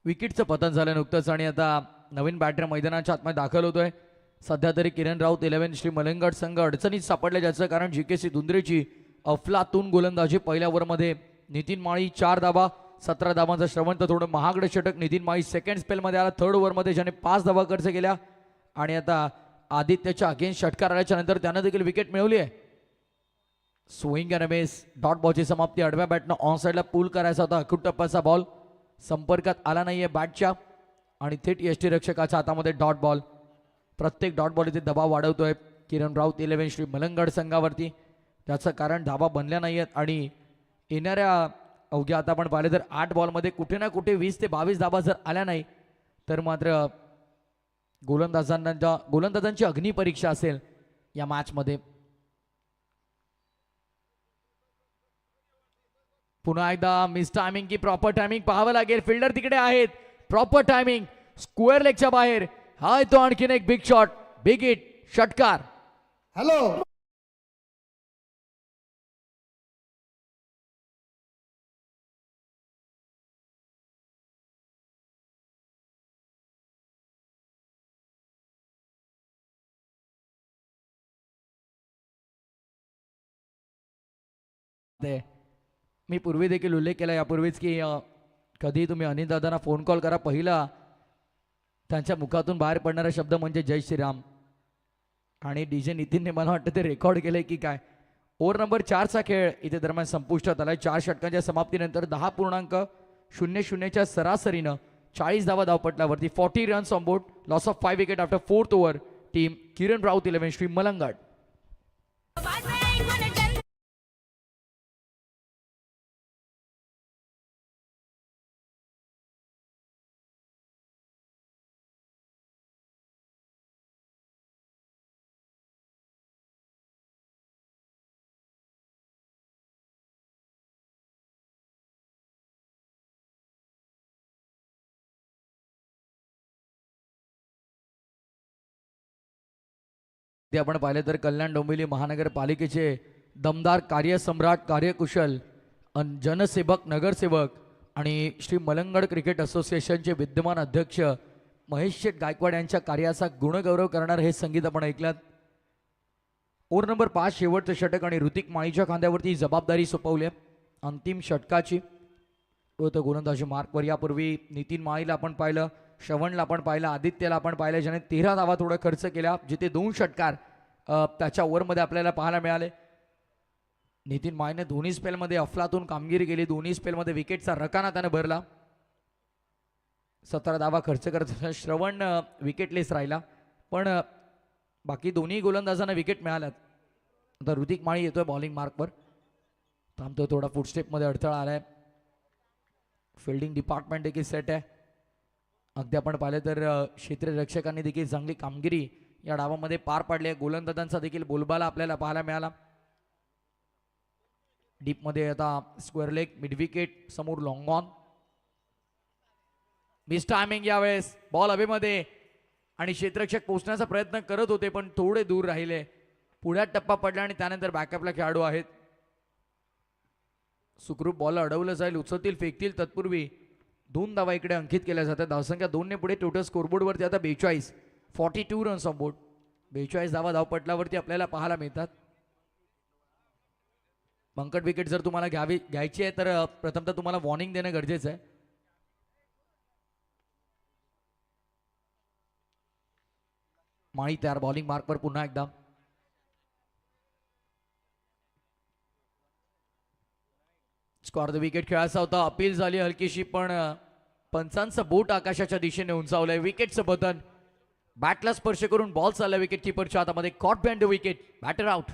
विकेटचं पतन झालं नुकतंच आणि आता नवीन बॅटर मैदानाच्या आतमध्ये दाखल होतोय. सध्या तरी किरण राऊत 11 श्री मलंगड संघ अडचणीत सापडले, ज्याचं कारण जीकेसी दुंद्रेची अफलातून गोलंदाजी. पहिल्या ओव्हरमध्ये नितीन माळी 4 धाबा, 17 धाबांचा श्रवंत थोडं महागडं षटक. नितीन माळी सेकंड स्पेलमध्ये आला. थर्ड ओव्हरमध्ये ज्याने 5 धाबा खर्च केल्या आणि आता आदित्यच्या अगेन्स्ट षटकार आल्याच्या नंतर त्यानं देखील विकेट मिळवली आहे. Swing and miss. डॉट बॉलची समाप्ती. आडव्या बॅटनं ऑन साईडला पूल करायचा होता. अखूट टप्प्याचा बॉल संपर्कात आला नाहीये बॅटच्या आणि थेट यष्टीरक्षकाच्या हातामध्ये डॉट बॉल. प्रत्येक डॉट बॉल इथे दबाव वाढवतोय किरण राऊत 11 श्री मलंगड संघावरती. त्याचं कारण धाबा बनल्या नाहीयेत आणि येणाऱ्या अवघ्या आता आपण पाहिलं तर 8 बॉलमध्ये कुठे ना कुठे 20 ते 22 धाबा जर आल्या नाही तर मात्र गोलंदाजांची अग्निपरीक्षा असेल या मॅचमध्ये. पुन्हा एकदा मिस टायमिंग की प्रॉपर टायमिंग पाहावं लागेल. फिल्डर तिकडे आहेत. Proper timing. स्क्वेअर लेगच्या बाहेर. हा तो आणखीन एक बिग शॉट. Big hit. षटकार. हॅलो ते मी पूर्वी देखील उल्लेख केला यापूर्वीच की कधी तुम्ही अनिल दादांना फोन कॉल करा, पहिला त्यांच्या मुखातून बाहेर पडणारा शब्द म्हणजे जय श्रीराम. आणि डीजे नितीनने मला वाटतं ते रेकॉर्ड केलंय की काय. ओव्हर नंबर 4चा खेळ इथे दरम्यान संपुष्टात आलाय. 4 षटकांच्या समाप्तीनंतर 10.00च्या सरासरीनं 40 धावा धावपटलावरती 40 runs on board. Loss of 5 wicket after 4th over. Team Kiran Raut 11 Shri Malangad. ते आपण पाहिलं तर कल्याण डोंबिवली महानगरपालिकेचे दमदार कार्यसम्राट, कार्यकुशल जनसेवक, नगरसेवक आणि श्री मलंगड क्रिकेट असोसिएशनचे विद्यमान अध्यक्ष महेश शेठ गायकवाड यांच्या कार्याचा गुणगौरव करणार हे संगीत आपण ऐकलात. ओव्हर नंबर 5 शेवटचं षटक आणि ऋतिक माळीच्या खांद्यावरती जबाबदारी सोपवली आहे अंतिम षटकाची. तो गोलंदाजी मार्कवर यापूर्वी नितीन माळीला आपण पाहिलं, श्रवणला आपण पाहिलं, आदित्यला आपण पाहिलं, ज्याने 13 धावा थोडं खर्च केल्या, जिथे 2 षटकार त्याच्या ओव्हरमध्ये आपल्याला पाहायला मिळाले. नितीन माळीने दोन्ही स्पेलमध्ये अफलातून कामगिरी केली. दोन्ही स्पेलमध्ये विकेटचा रकाना त्याने भरला. 17 धावा खर्च करत श्रवण विकेटलेस राहिला, पण बाकी दोन्ही गोलंदाजांना विकेट मिळाल्यात. आता ऋतिक माळी येतोय बॉलिंग मार्कवर, थांबतोय थोडा फुटस्टेपमध्ये अडथळा आलाय. फिल्डिंग डिपार्टमेंट देखील सेट आहे. अगदी आपण पाहिलं तर क्षेत्ररक्षकांनी देखील चांगली कामगिरी या डावामध्ये पार पाडली आहे. गोलंदाजांचा देखील बोलबाला आपल्याला पाहायला मिळाला. डीपमध्ये आता स्क्वेअर लेग, मिड विकेट, समोर लॉंग ऑन. मिस टायमिंग यावेळेस, बॉल हवेमध्ये आणि क्षेत्ररक्षक पोहोचण्याचा प्रयत्न करत होते पण थोडे दूर राहिले. पुढ्यात टप्पा पडला आणि त्यानंतर बॅकअपला खेळाडू आहेत. सुखरूप बॉल अडवलं जाईल, उचलतील, फेकतील, तत्पूर्वी 2 धावा इकडे अंकित केल्या जातात. धावसंख्या 2 ने पुढे. टोटल स्कोरबोर्डवरती आता 42 रन्स ऑन बोर्ड. 42 धावा धावपटलावरती आपल्याला पाहायला मिळतात. बंकट विकेट जर तुम्हाला घ्यायची आहे तर प्रथमतः तुम्हाला वॉर्निंग देणं गरजेचं आहे. माळी तयार बॉलिंग मार्कवर पुन्हा एकदा. स्कॉर द विकेट खेळायचा होता, अपील झाली हलकीशी, पण पंचांचं बोट आकाशाच्या दिशेने उंचावलंय. विकेटचं बटन बॅटला स्पर्श करून बॉल चालला विकेट किपरच्या हातामध्ये. Caught behind the wicket, batter out.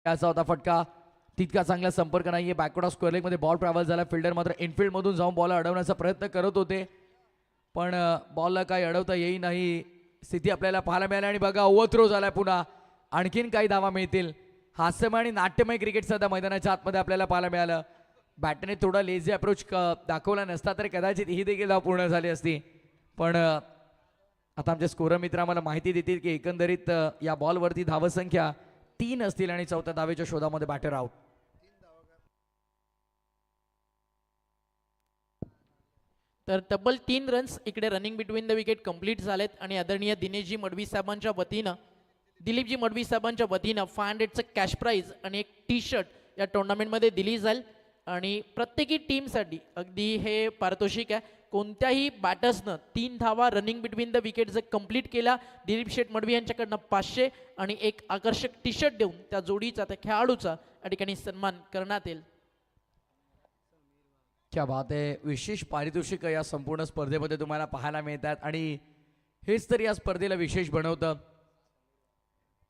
त्याचा होता फटका, तितका चांगला संपर्क नाहीये. बॅकवर्ड ऑफ स्क्वेअर लेग मध्ये बॉल ट्रॅव्हल झाला. फिल्डर मात्र इनफिल्ड मधून जाऊन बॉल अडवण्याचा प्रयत्न करत होते, पण बॉलला काही अडवता येई नाही स्थिती आपल्याला पाहायला मिळाली. आणि बघा ओव्हरथ्रो झालाय पुन्हा, आणखीन काही धावा मिळतील. हास्यमय आणि नाट्यमय क्रिकेट सध्या मैदानाच्या आतमध्ये आपल्याला पाहायला मिळालं. बॅटने थोडा लेझी अप्रोच दाखवला नसता तर कदाचित ही देखील धाव पूर्ण झाली असती. पण आता आमचे स्कोरर मित्र आम्हाला माहिती देतील की एकंदरीत या बॉलवरती धावसंख्या 3 असतील आणि 4थ्या धावेच्या शोधामध्ये बॅटर आउट. तर तब्बल 3 रन्स इकडे running between the wicket complete झालेत. आणि आदरणीय दिनेशजी मडवी साहेबांच्या वतीनं, दिलीपजी मडवी साहेबांच्या वतीनं 500चं कॅश प्राईज आणि एक टी शर्ट या टुर्नामेंटमध्ये दिली जाईल. आणि प्रत्येकी टीमसाठी अगदी हे पारितोषिक आहे. कोणत्याही बॅटर्सनं 3 धावा रनिंग बिटवीन द विकेट जर कंप्लीट केला, दिलीप शेठ मडवी यांच्याकडनं 500 आणि एक आकर्षक टी शर्ट देऊन त्या जोडीचा, त्या खेळाडूचा या ठिकाणी सन्मान करण्यात येईल. क्या बात आहे. विशेष पारितोषिक या संपूर्ण स्पर्धेमध्ये तुम्हाला पाहायला मिळतात आणि हेच तर या स्पर्धेला विशेष बनवतं.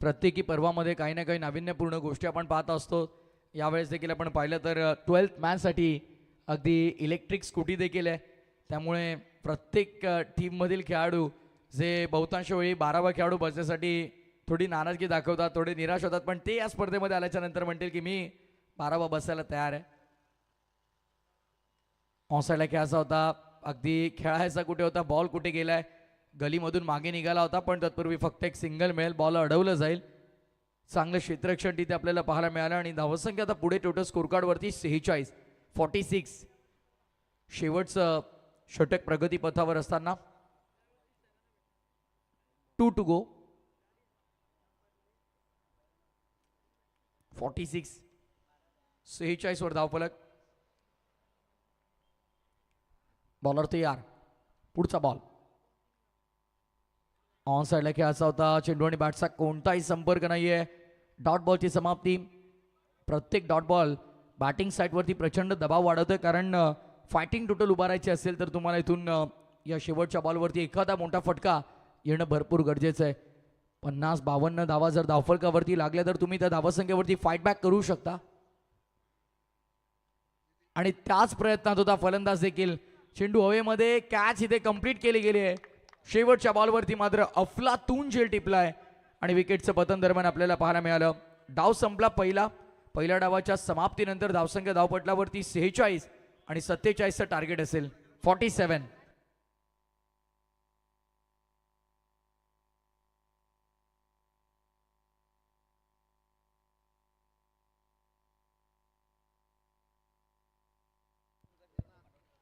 प्रत्येकी पर्वामध्ये काही ना काही नाविन्यपूर्ण गोष्टी आपण पाहत असतो. यावेळेस देखील आपण पाहिलं तर 12th मॅनसाठी अगदी इलेक्ट्रिक स्कूटी देखील आहे. त्यामुळे प्रत्येक टीममधील खेळाडू जे बहुतांश वेळी 12वा खेळाडू बसण्यासाठी थोडी नाराजगी दाखवतात, थोडे निराश होतात, पण ते या स्पर्धेमध्ये आल्याच्या नंतर म्हणतील की मी 12वा बसायला तयार आहे. ऑनसाईडला खेळायचा होता, अगदी खेळायचा कुठे होता, बॉल कुठे गेलाय, गलीमधून मागे निघाला होता, पण तत्पूर्वी फक्त एक सिंगल मिळेल, बॉल अडवलं जाईल. चांगलं क्षेत्ररक्षण तिथे आपल्याला पाहायला मिळालं आणि धावसंख्या आता पुढे टोटल स्कोरकार्डवरती 46. शेवटचं षटक प्रगतीपथावर असताना 2 to go. 46 वर धावफलक. बॉलर तयार. पुढचा बॉल ऑन साईडला खेळायचा होता. चेंडू आणि बॅटचा कोणताही संपर्क नाहीये. डॉट बॉलची समाप्ती. प्रत्येक डॉट बॉल बॅटिंग साईडवरती प्रचंड दबाव वाढवतोय, कारण फायटिंग टोटल उभारायची असेल तर तुम्हाला इथून या शेवटच्या बॉलवरती एखादा मोठा फटका येणं भरपूर गरजेचं आहे. 50-52 धावा जर धावफलकावरती लागल्या तर तुम्ही त्या धावसंख्येवरती फाईट बॅक करू शकता. आणि त्याच प्रयत्नात होता फलंदाज देखील. चेंडू हवेमध्ये, कॅच इथे कंप्लीट केली गेली आहे. शेवटच्या बॉलवरती मात्र अफलातून झेल टिपलाय आणि विकेटचं पतन दरम्यान आपल्याला पाहायला मिळालं. डाव संपला पहिल्या डावाच्या समाप्तीनंतर धावसंख्या धावपटलावरती 46 आणि 47चं टार्गेट असेल 47.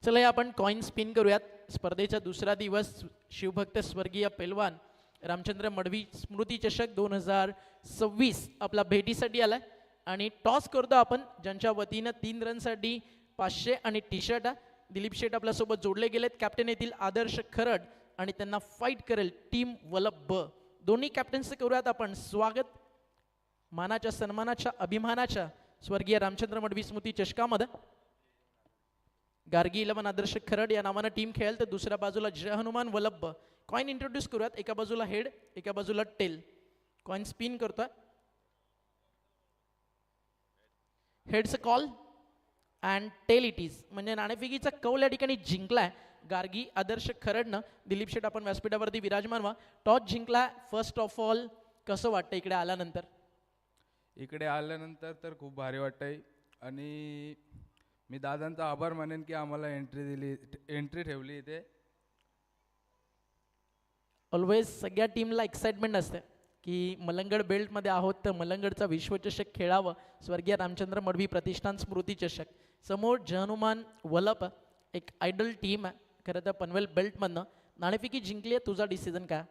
चला या आपण कॉइन स्पिन करूयात. स्पर्धेचा दुसरा दिवस शिवभक्त स्वर्गीय पेलवान रामचंद्र मडवी स्मृती चषक 2026 आपला भेटीसाठी आलाय आणि टॉस करतो आपण, ज्यांच्या वतीनं 3 रनसाठी 500 आणि टी शर्ट. दिलीप शेठ आपल्यासोबत जोडले गेलेत. कॅप्टन येथील आदर्श खरड आणि त्यांना फाईट करेल टीम वलभ ब. दोन्ही कॅप्टन्सचं करूयात आपण स्वागत. मानाच्या सन्मानाच्या अभिमानाच्या स्वर्गीय रामचंद्र मडवी स्मृती चषकामध्ये गार्गी 11 आदर्श खरड या नावानं टीम खेळेल, तर दुसऱ्या बाजूला जय हनुमान वल्लभ. कॉइन इंट्रोड्यूस करूयात. एका बाजूला हेड, एका बाजूला टेल. कॉइन स्पिन करतोय. हेडचं call and tail it is, म्हणजे नाणेफेकीचा कौल या ठिकाणी जिंकलाय गार्गी आदर्श खरडनं. दिलीप शेठ आपण व्यासपीठावरती विराजमान व्हा. टॉस जिंकलाय. फर्स्ट ऑफ ऑल कसं वाटतं इकडे आल्यानंतर? इकडे आल्यानंतर तर खूप भारी वाटतंय आणि मी दादांचा आभार मानेन की आम्हाला एंट्री ठेवली इथे. ऑलवेज सगळ्या टीमला एक्साइटमेंट असते की मलंगड बेल्टमध्ये आहोत तर मलंगडचा विश्वचषक खेळावं. स्वर्गीय रामचंद्र मडवी प्रतिष्ठान स्मृती चषक. समोर जहनुमान वलप, एक आयडल टीम आहे खरं तर पनवेल बेल्टमधनं. नाणेफेकी जिंकली आहे, तुझा डिसिजन काय?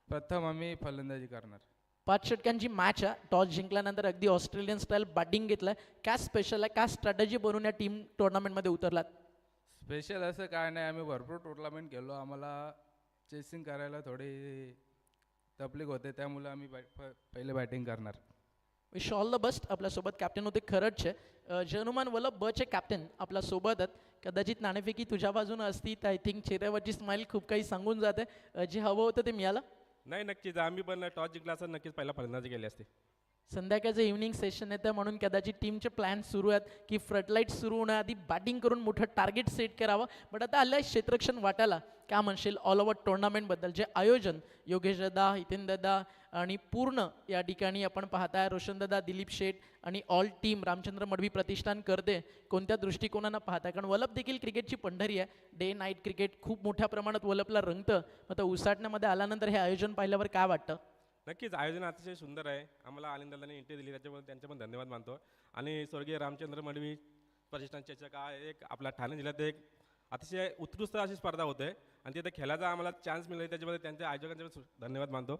प्रथम आम्ही फलंदाजी करणार. 5 षटकांची मॅच आहे. टॉस जिंकल्यानंतर अगदी ऑस्ट्रेलियन स्टाईल बॅटिंग घेतलंय. काय स्पेशल आहे, काय स्ट्रॅटेजी बनवून या टीम टुर्नामेंटमध्ये उतरलात? स्पेशल असं काय नाही, आम्ही भरपूर टुर्नामेंट खेळलो. आम्हाला चेसिंग करायला थोडी तकलीफ होते, त्यामुळे आम्ही पहिले बॅटिंग करणार. Wish all the best. आपल्यासोबत कॅप्टन होते खरडचे जनुमान वल्लभ बचे कॅप्टन आपल्यासोबत आहेत. कदाचित नाणेफेकी तुझ्या बाजूनं असती तर आय थिंक चेहऱ्यावरची स्माईल खूप काही सांगून जाते. जे हवं होतं ते मिळालं. नाही, नक्कीच आम्ही पण टॉस जिंकला असं नक्कीच पहिला फलंदाजी केली असते. संध्याकाळचं इव्हनिंग सेशन येतं म्हणून कदाचित टीमचे प्लॅन सुरू आहेत की फ्लडलाईट सुरू होण्याआधी बॅटिंग करून मोठं टार्गेट सेट करावं. बट आता आलं आहे क्षेत्ररक्षण वाटायला. काय म्हणशील ऑल ओव्हर टुर्नामेंटबद्दल? जे आयोजन योगेश दादा, हितेन दादा आणि पूर्ण या ठिकाणी आपण पाहताय रोशन दादा, दिलीप शेठ आणि ऑल टीम रामचंद्र मडवी प्रतिष्ठान करते, कोणत्या दृष्टिकोनानं पाहताय? कारण वलप देखील क्रिकेटची पंढरी आहे. डे नाईट क्रिकेट खूप मोठ्या प्रमाणात वलपला रंगतं. मग उसाटण्यामध्ये आल्यानंतर हे आयोजन पाहिल्यावर काय वाटतं? नक्कीच आयोजन अतिशय सुंदर आहे. आम्हाला आनंदाने एंट्री दिली, त्याच्यामुळे त्यांचे पण धन्यवाद मानतो. आणि स्वर्गीय रामचंद्र मडवी प्रतिष्ठान चषक हा एक आपला ठाणे जिल्ह्यात एक अतिशय उत्कृष्ट अशी स्पर्धा होते आणि तिथे खेळायचा आम्हाला चान्स मिळाला, त्याच्यामध्ये त्यांच्या आयोजकांचे धन्यवाद मानतो.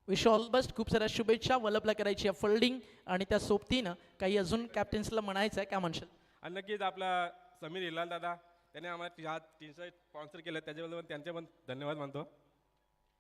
Wish all best. खूप साऱ्या शुभेच्छा. वलपला करायची आहे फोल्डिंग आणि त्या सोबतीनं काही अजून कॅप्टन्सला म्हणायचं आहे, काय म्हणशील? आणि नक्कीच आपला समीर हिलाल दादा, त्याने आम्हाला टी शर्ट स्पॉन्सर केलं, त्याच्याबद्दल त्यांचे पण धन्यवाद मानतो.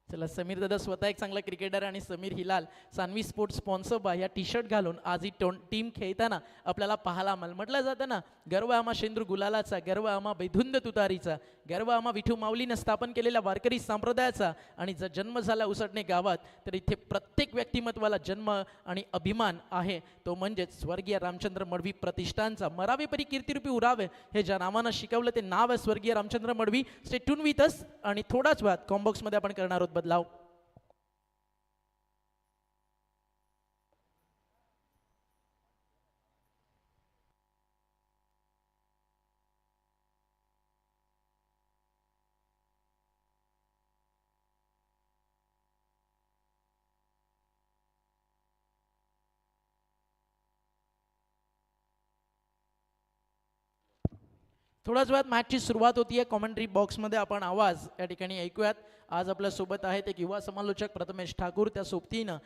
चला समीर दादा स्वतः एक चांगला क्रिकेटर आणि Sameer Hilal Sanvi Sports sponsor by ह्या टी शर्ट घालून आज ही टीम खेळताना आपल्याला पाहायला आम्हाला म्हटलं जातं ना, गर्व आम्हा शेंद्रू गुलालाचा, गर्व आम्हा बैधुंद तुतारीचा, गर्व आम्हा विठू माऊलीनं स्थापन केलेल्या वारकरी संप्रदायाचा. आणि जर जन्म झाला उसटणे गावात तर इथे प्रत्येक व्यक्तिमत्वाला जन्म आणि अभिमान आहे, तो म्हणजेच स्वर्गीय रामचंद्र मडवी प्रतिष्ठानचा. मरावे परी कीर्तिरूपी उरावे हे ज्या नावानं शिकवलं ते नाव आहे स्वर्गीय Ramchandra Madavi. Stay tune with us आणि थोडाच वेळात कॉम्बॉक्समध्ये आपण करणार आहोत बदलाव. थोड्याच वेळात मॅचची सुरुवात होतीये. कॉमेंट्री बॉक्समध्ये आपण आवाज या ठिकाणी ऐकूयात. आज आपल्या सोबत आहेत एक युवा समालोचक प्रथमेश ठाकूर, त्या सोबतीनं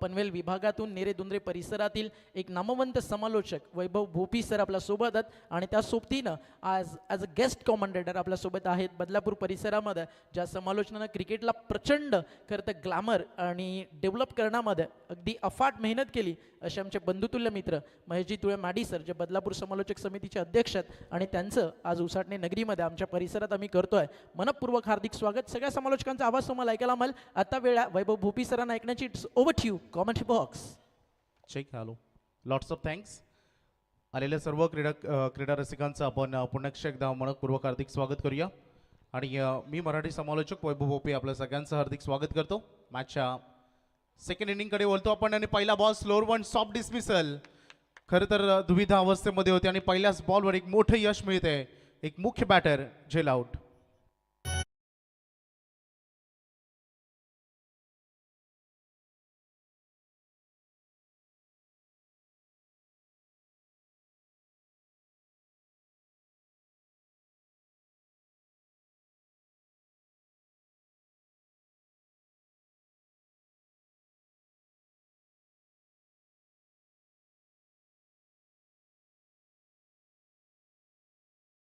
पनवेल विभागातून नेरेदुंद्रे परिसरातील एक नामवंत समालोचक वैभव भोपी सर आपल्या सोबत आहेत. आणि त्या सोबतीनं आज ॲज अ गेस्ट कॉमेंटेटर आपल्या सोबत आहेत बदलापूर परिसरामध्ये ज्या समालोचनानं क्रिकेटला प्रचंड खरं तर ग्लॅमर आणि डेव्हलप करण्यामध्ये अगदी अफाट मेहनत केली असे आमचे बंधुतुल्य मित्र महेशजी तुळे माडी सर, जे बदलापूर समालोचक समितीचे अध्यक्ष आहेत. आणि त्यांचं आज उसाटणे नगरीमध्ये आमच्या परिसरात आम्ही करतोय मनपूर्वक हार्दिक स्वागत. सगळ्या समालोचकांचा आवाज तुम्हाला ऐकायला मिळेल. आता वेळ वैभव भोपी सरांना ऐकण्याची. It's over to you commentary box. Check hello, lots of thanks. आलेल्या सर्व क्रीडा रसिकांचं आपण पुन्हा एकदा मनपूर्वक हार्दिक स्वागत करूया. आणि मी मराठी समालोचक वैभव भोपी आपल्या सगळ्यांचं हार्दिक स्वागत करतो. मॅचच्या सेकंड इनिंगकडे बोलतो आपण. आणि पहिला ball slower one soft dismissal. खरं तर दुविधा अवस्थेमध्ये होते आणि पहिल्याच बॉलवर एक मोठं यश मिळते. एक मुख्य बॅटर झेल आउट.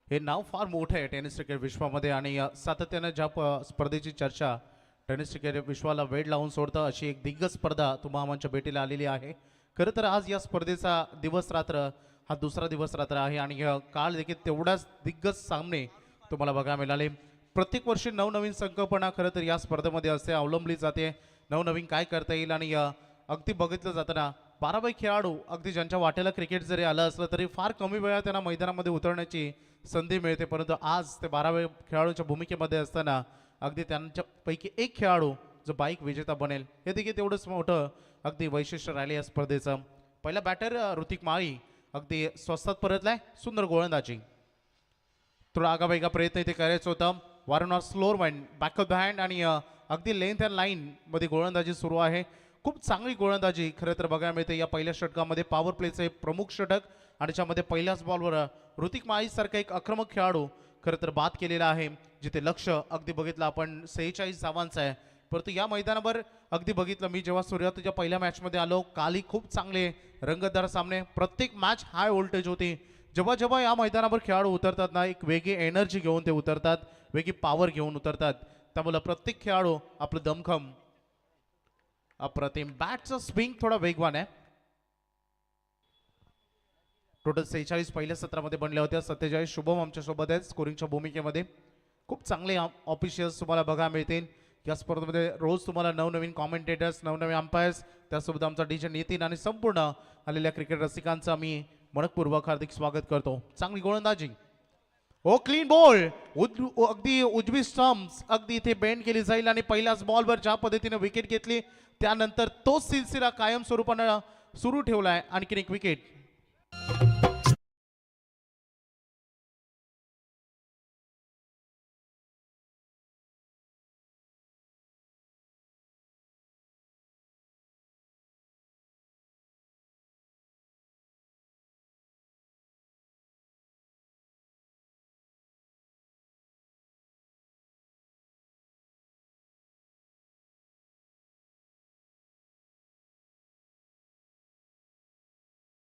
हे नाव फार मोठं आहे टेनिस क्रिकेट विश्वामध्ये. आणि सातत्यानं ज्या स्पर्धेची चर्चा टेनिस क्रिकेट विश्वाला वेळ लावून सोडतं अशी एक दिग्गज स्पर्धा तुम्हा आमच्या भेटीला आलेली आहे. खरं तर आज या स्पर्धेचा दिवस रात्र हा दुसरा दिवस रात्र आहे. आणि काल देखील तेवढाच दिग्गज सामने तुम्हाला बघायला मिळाले. प्रत्येक वर्षी नवनवीन संकल्पना खरं तर या स्पर्धेमध्ये असते, अवलंबली जाते. नवनवीन काय करता येईल. आणि अगदी बघितलं जातं ना, 12 खेळाडू अगदी ज्यांच्या वाट्याला क्रिकेट जरी आलं असलं तरी फार कमी वेळा त्यांना मैदानामध्ये उतरण्याची संधी मिळते. परंतु आज ते 12 खेळाडूंच्या भूमिकेमध्ये असताना अगदी त्यांच्यापैकी एक खेळाडू जो बाईक विजेता बनेल हे देखील तेवढंच मोठं अगदी वैशिष्ट्य राहिले या स्पर्धेचं. पहिला बॅटर ऋतिक माळी अगदी स्वस्तात परतलाय. सुंदर गोलंदाजी. थोडा आगावेगा प्रयत्न इथे करायचा होता. वारंवार slower one back of the hand आणि अगदी लेंथ अँड लाईन मध्ये गोलंदाजी सुरू आहे. खूप चांगली गोलंदाजी खरं तर बघायला मिळते या पहिल्या षटकामध्ये. पॉवर प्लेचं प्रमुख षटक आणि त्याच्यामध्ये पहिल्याच बॉलवर ऋतिक माळी सारखा एक आक्रमक खेळाडू खरं तर बाद केलेला आहे. जिथे लक्ष अगदी बघितलं आपण 46 धावांचं आहे. परंतु या मैदानावर अगदी बघितलं मी जेव्हा सुरुवातीच्या पहिल्या मॅचमध्ये आलो, कालही खूप चांगले रंगतदार सामने. प्रत्येक मॅच हाय व्होल्टेज होती. जेव्हा जेव्हा या मैदानावर खेळाडू उतरतात ना, एक वेगळी एनर्जी घेऊन ते उतरतात, वेगळी पॉवर घेऊन उतरतात. त्यामुळे प्रत्येक खेळाडू आपलं दमखम अप्रतिम. बॅटचा स्विंग थोडा वेगवान आहे. टोटल 46 पहिल्या सत्रामध्ये बनल्या होत्या. 47 शुभम आमच्या सोबत आहेत स्कोरिंगच्या भूमिकेमध्ये. खूप चांगले ऑफिशियल्स तुम्हाला बघायला मिळतील या स्पर्धेमध्ये. रोज तुम्हाला नवनवीन कॉमेंटेटर्स, नवनवीन अंपायर्स, त्यासोबत आमचा डीजे नितीन आणि संपूर्ण आलेल्या क्रिकेट रसिकांचं आम्ही मनपूर्वक हार्दिक स्वागत करतो. चांगली गोलंदाजी. ओ क्लीन बॉल. अगदी उजवी स्टंप्स अगदी इथे बेंड केली जाईल. आणि पहिल्याच बॉलवर ज्या पद्धतीने विकेट घेतली त्यानंतर तोच सिलसिला कायम स्वरूपानं सुरू ठेवलाय. आणखीन एक विकेट.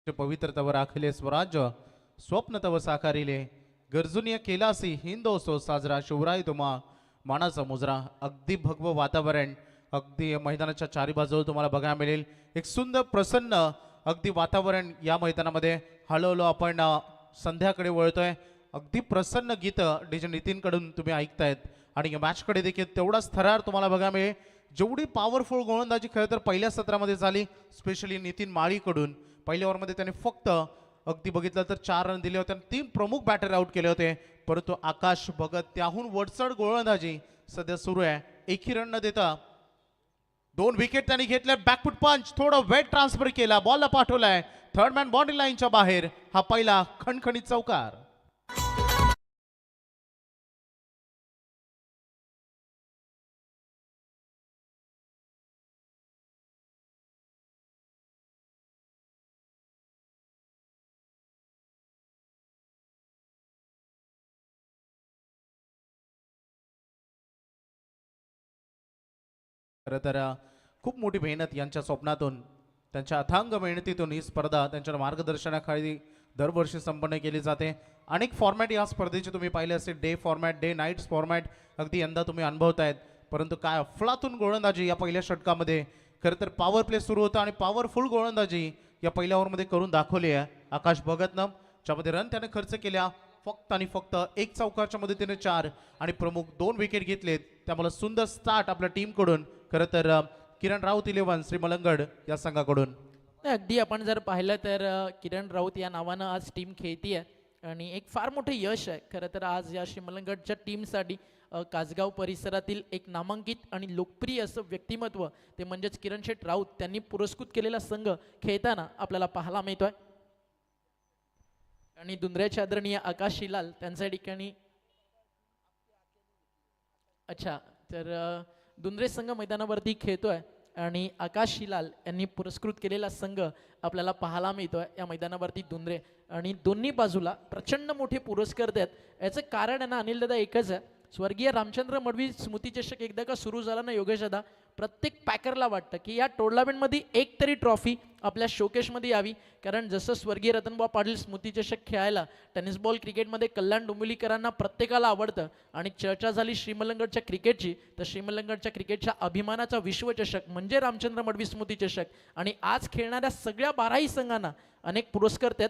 पवित्र तव राखले स्वराज्य, स्वप्न तव साकारिले, गरजुनिया केलासी हिंदोत्सव साजरा. शिवराय तुम्हा मानाचा मुजरा, अगदी भगवं वातावरण, अगदी मैदानाच्या चारी बाजूला तुम्हाला बघायला मिळेल. एक सुंदर प्रसन्न अगदी वातावरण या मैदानामध्ये. हळूहळू आपण संध्याकडे वळतोय. अगदी प्रसन्न गीतं डीजे नितीनकडून तुम्ही ऐकतायत आणि या मॅचकडे देखील तेवढाच थरार तुम्हाला बघायला मिळेल. जेवढी पॉवरफुल गोलंदाजी खरं तर पहिल्या सत्रामध्ये झाली, स्पेशली नितीन माळीकडून. पहिल्या ओव्हरमध्ये त्याने फक्त अगदी बघितलं तर 4 रन दिले होते आणि 3 प्रमुख बॅटर आउट केले होते. परंतु आकाश भगत त्याहून वरचढ गोलंदाजी सध्या सुरू आहे. एकही रन न देता 2 विकेट त्यांनी घेतल्या. बॅकफुट पंच, थोडं वेट ट्रान्सफर केला, बॉलला पाठवलाय थर्ड मॅन बाउंड्री लाईनच्या बाहेर. हा पहिला खणखणीत चौकार. खरं तर खूप मोठी मेहनत यांच्या स्वप्नातून, त्यांच्या अथांग मेहनतीतून ही स्पर्धा त्यांच्या मार्गदर्शनाखाली दरवर्षी संपन्न केली जाते. अनेक फॉर्मॅट या स्पर्धेचे तुम्ही पाहिले असेल, day format, day nights format अगदी यंदा तुम्ही अनुभवतायत. परंतु काय अफलातून गोलंदाजी या पहिल्या षटकामध्ये. खरं तर पॉवर प्ले सुरू होता आणि पॉवरफुल गोलंदाजी या पहिल्या ओव्हरमध्ये करून दाखवली आहे आकाश भगतनं, ज्यामध्ये रन त्याने खर्च केल्या फक्त आणि फक्त 1 चौकारच्या मदतीने 4 आणि प्रमुख 2 विकेट घेतलेत. त्यामुळे सुंदर स्टार्ट आपल्या टीमकडून. खरं तर किरण राऊत 11 श्री मलंगड या संघाकडून. नाही, अगदी आपण जर पाहिलं तर किरण राऊत या नावानं आज टीम खेळतीये आणि एक फार मोठं यश आहे खरं तर आज या श्रीमलंगडच्या टीमसाठी. कासगाव परिसरातील एक नामांकित आणि लोकप्रिय असं व्यक्तिमत्व ते म्हणजेच किरण शेठ राऊत त्यांनी पुरस्कृत केलेला संघ खेळताना आपल्याला पाहायला मिळतोय. आणि दुंद्र्याचे आदरणीय आकाश शिलाल त्यांच्या ठिकाणी अच्छा तर दुंद्रे संघ मैदानावरती खेळतोय आणि आकाश शिलाल यांनी पुरस्कृत केलेला संघ आपल्याला पाहायला मिळतोय या मैदानावरती दुंद्रे. आणि दोन्ही बाजूला प्रचंड मोठे पुरस्कार देत. याचं कारण आहे ना अनिल दादा एकच आहे, स्वर्गीय रामचंद्र मडवी स्मृती चषक एकदा का सुरू झाला ना योगेश दादा, प्रत्येक पॅकरला वाटतं की या टुर्नामेंटमध्ये एक तरी ट्रॉफी आपल्या शोकेशमध्ये यावी. कारण जसं स्वर्गीय रतनबा पाटील स्मृती चषक खेळायला टेनिस बॉल क्रिकेटमध्ये कल्याण डोंबिवलीकरांना प्रत्येकाला आवडतं आणि चर्चा झाली श्रीमलंगडच्या क्रिकेटची, तर श्रीमलंगडच्या क्रिकेटच्या अभिमानाचा विश्वचषक म्हणजे रामचंद्र मडवी स्मृती चषक. आणि आज खेळणाऱ्या सगळ्या 12ही संघांना अनेक पुरस्कार देत.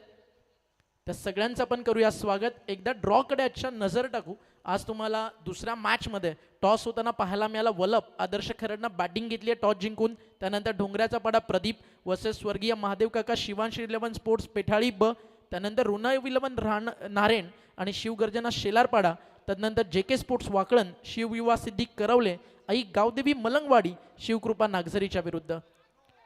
त्या सगळ्यांचं आपण करूया स्वागत. एकदा ड्रॉकडे अच्छा नजर टाकू. आज तुम्हाला दुसऱ्या मॅचमध्ये टॉस होताना पाहायला मिळाला वलप आदर्श खरडनं बॅटिंग घेतली आहे टॉस जिंकून. त्यानंतर डोंगऱ्याचा पाडा प्रदीप वर्सेस स्वर्गीय महादेव काका शिवांश 11 स्पोर्ट्स पेठाळी ब. त्यानंतर रुना 11 नारायण आणि शिवगर्जना शेलारपाडा. त्यानंतर JK स्पोर्ट्स वाकळण शिवयुवा सिद्दीक करवले आई गावदेवी मलंगवाडी शिवकृपा नागझरीच्या विरुद्ध.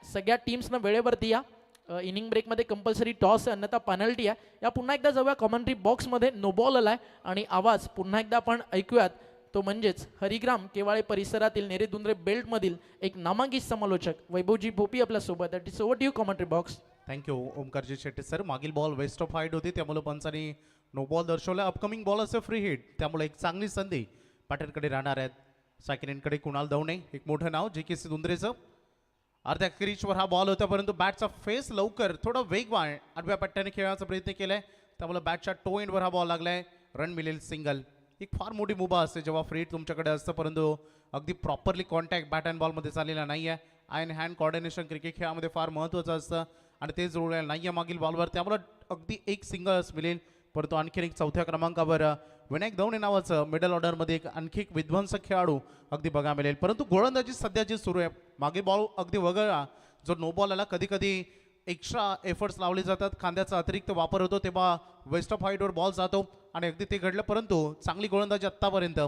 सगळ्या टीम्सनं वेळेवरती या. इनिंग ब्रेकमध्ये कंपल्सरी टॉस आहे अन्यथा पेनल्टी आहे. या पुन्हा एकदा जाऊया कॉमेंट्री बॉक्समध्ये. नो बॉल आलाय आणि आवाज पुन्हा एकदा आपण ऐकूयात, तो म्हणजेच हरिग्राम केवाळे परिसरातील नेरेदुंद्रे बेल्टमधील एक नामांकित समालोचक वैभवजी भोपी आपल्यासोबत. That is over to you commentary box. Thank you ओमकारजी शेट्टी सर. मागील बॉल वेस्ट ऑफ हाईट होती त्यामुळे पंचांनी नो बॉल दर्शवला. अपकमिंग बॉल असे फ्री हिट, त्यामुळे एक चांगली संधी पॅटर्नकडे राहणार आहेत. सेकंड इनकडे कुणाल दवणे, एक मोठं नाव JK दुंद्रेचं. अर्ध्या क्रीजवर हा बॉल होता परंतु बॅटचा फेस लवकर थोडा वेगवान आडव्या पट्ट्याने खेळण्याचा प्रयत्न केलाय, त्यामुळे बॅटच्या टो एंडवर हा बॉल लागलाय. रन मिळेल सिंगल. एक फार मोठी मुभा असते जेव्हा फ्री हिट तुमच्याकडे असतं, परंतु अगदी प्रॉपरली कॉन्टॅक्ट बॅट अँड बॉलमध्ये झालेला नाही आहे. I and hand coordination cricket खेळामध्ये फार महत्त्वाचं असतं आणि ते जुळलेलं नाही आहे मागील बॉलवर, त्यामुळे अगदी एक सिंगल्स मिळेल. परंतु आणखीन एक 4थ्या क्रमांकावर विनायक दवणे नावाचं मिडल ऑर्डरमध्ये एक आणखी एक विध्वंसक खेळाडू अगदी बघा मिळेल. परंतु गोलंदाजी सध्या जी सुरू आहे, मागे बॉल अगदी वगळला जो नो बॉल आला, कधी कधी एक्स्ट्रा एफर्ट्स लावले जातात, खांद्याचा अतिरिक्त वापर होतो तेव्हा वेस्ट ऑफ हाईटवर बॉल जातो आणि अगदी ते घडलं. परंतु चांगली गोलंदाजी आत्तापर्यंत.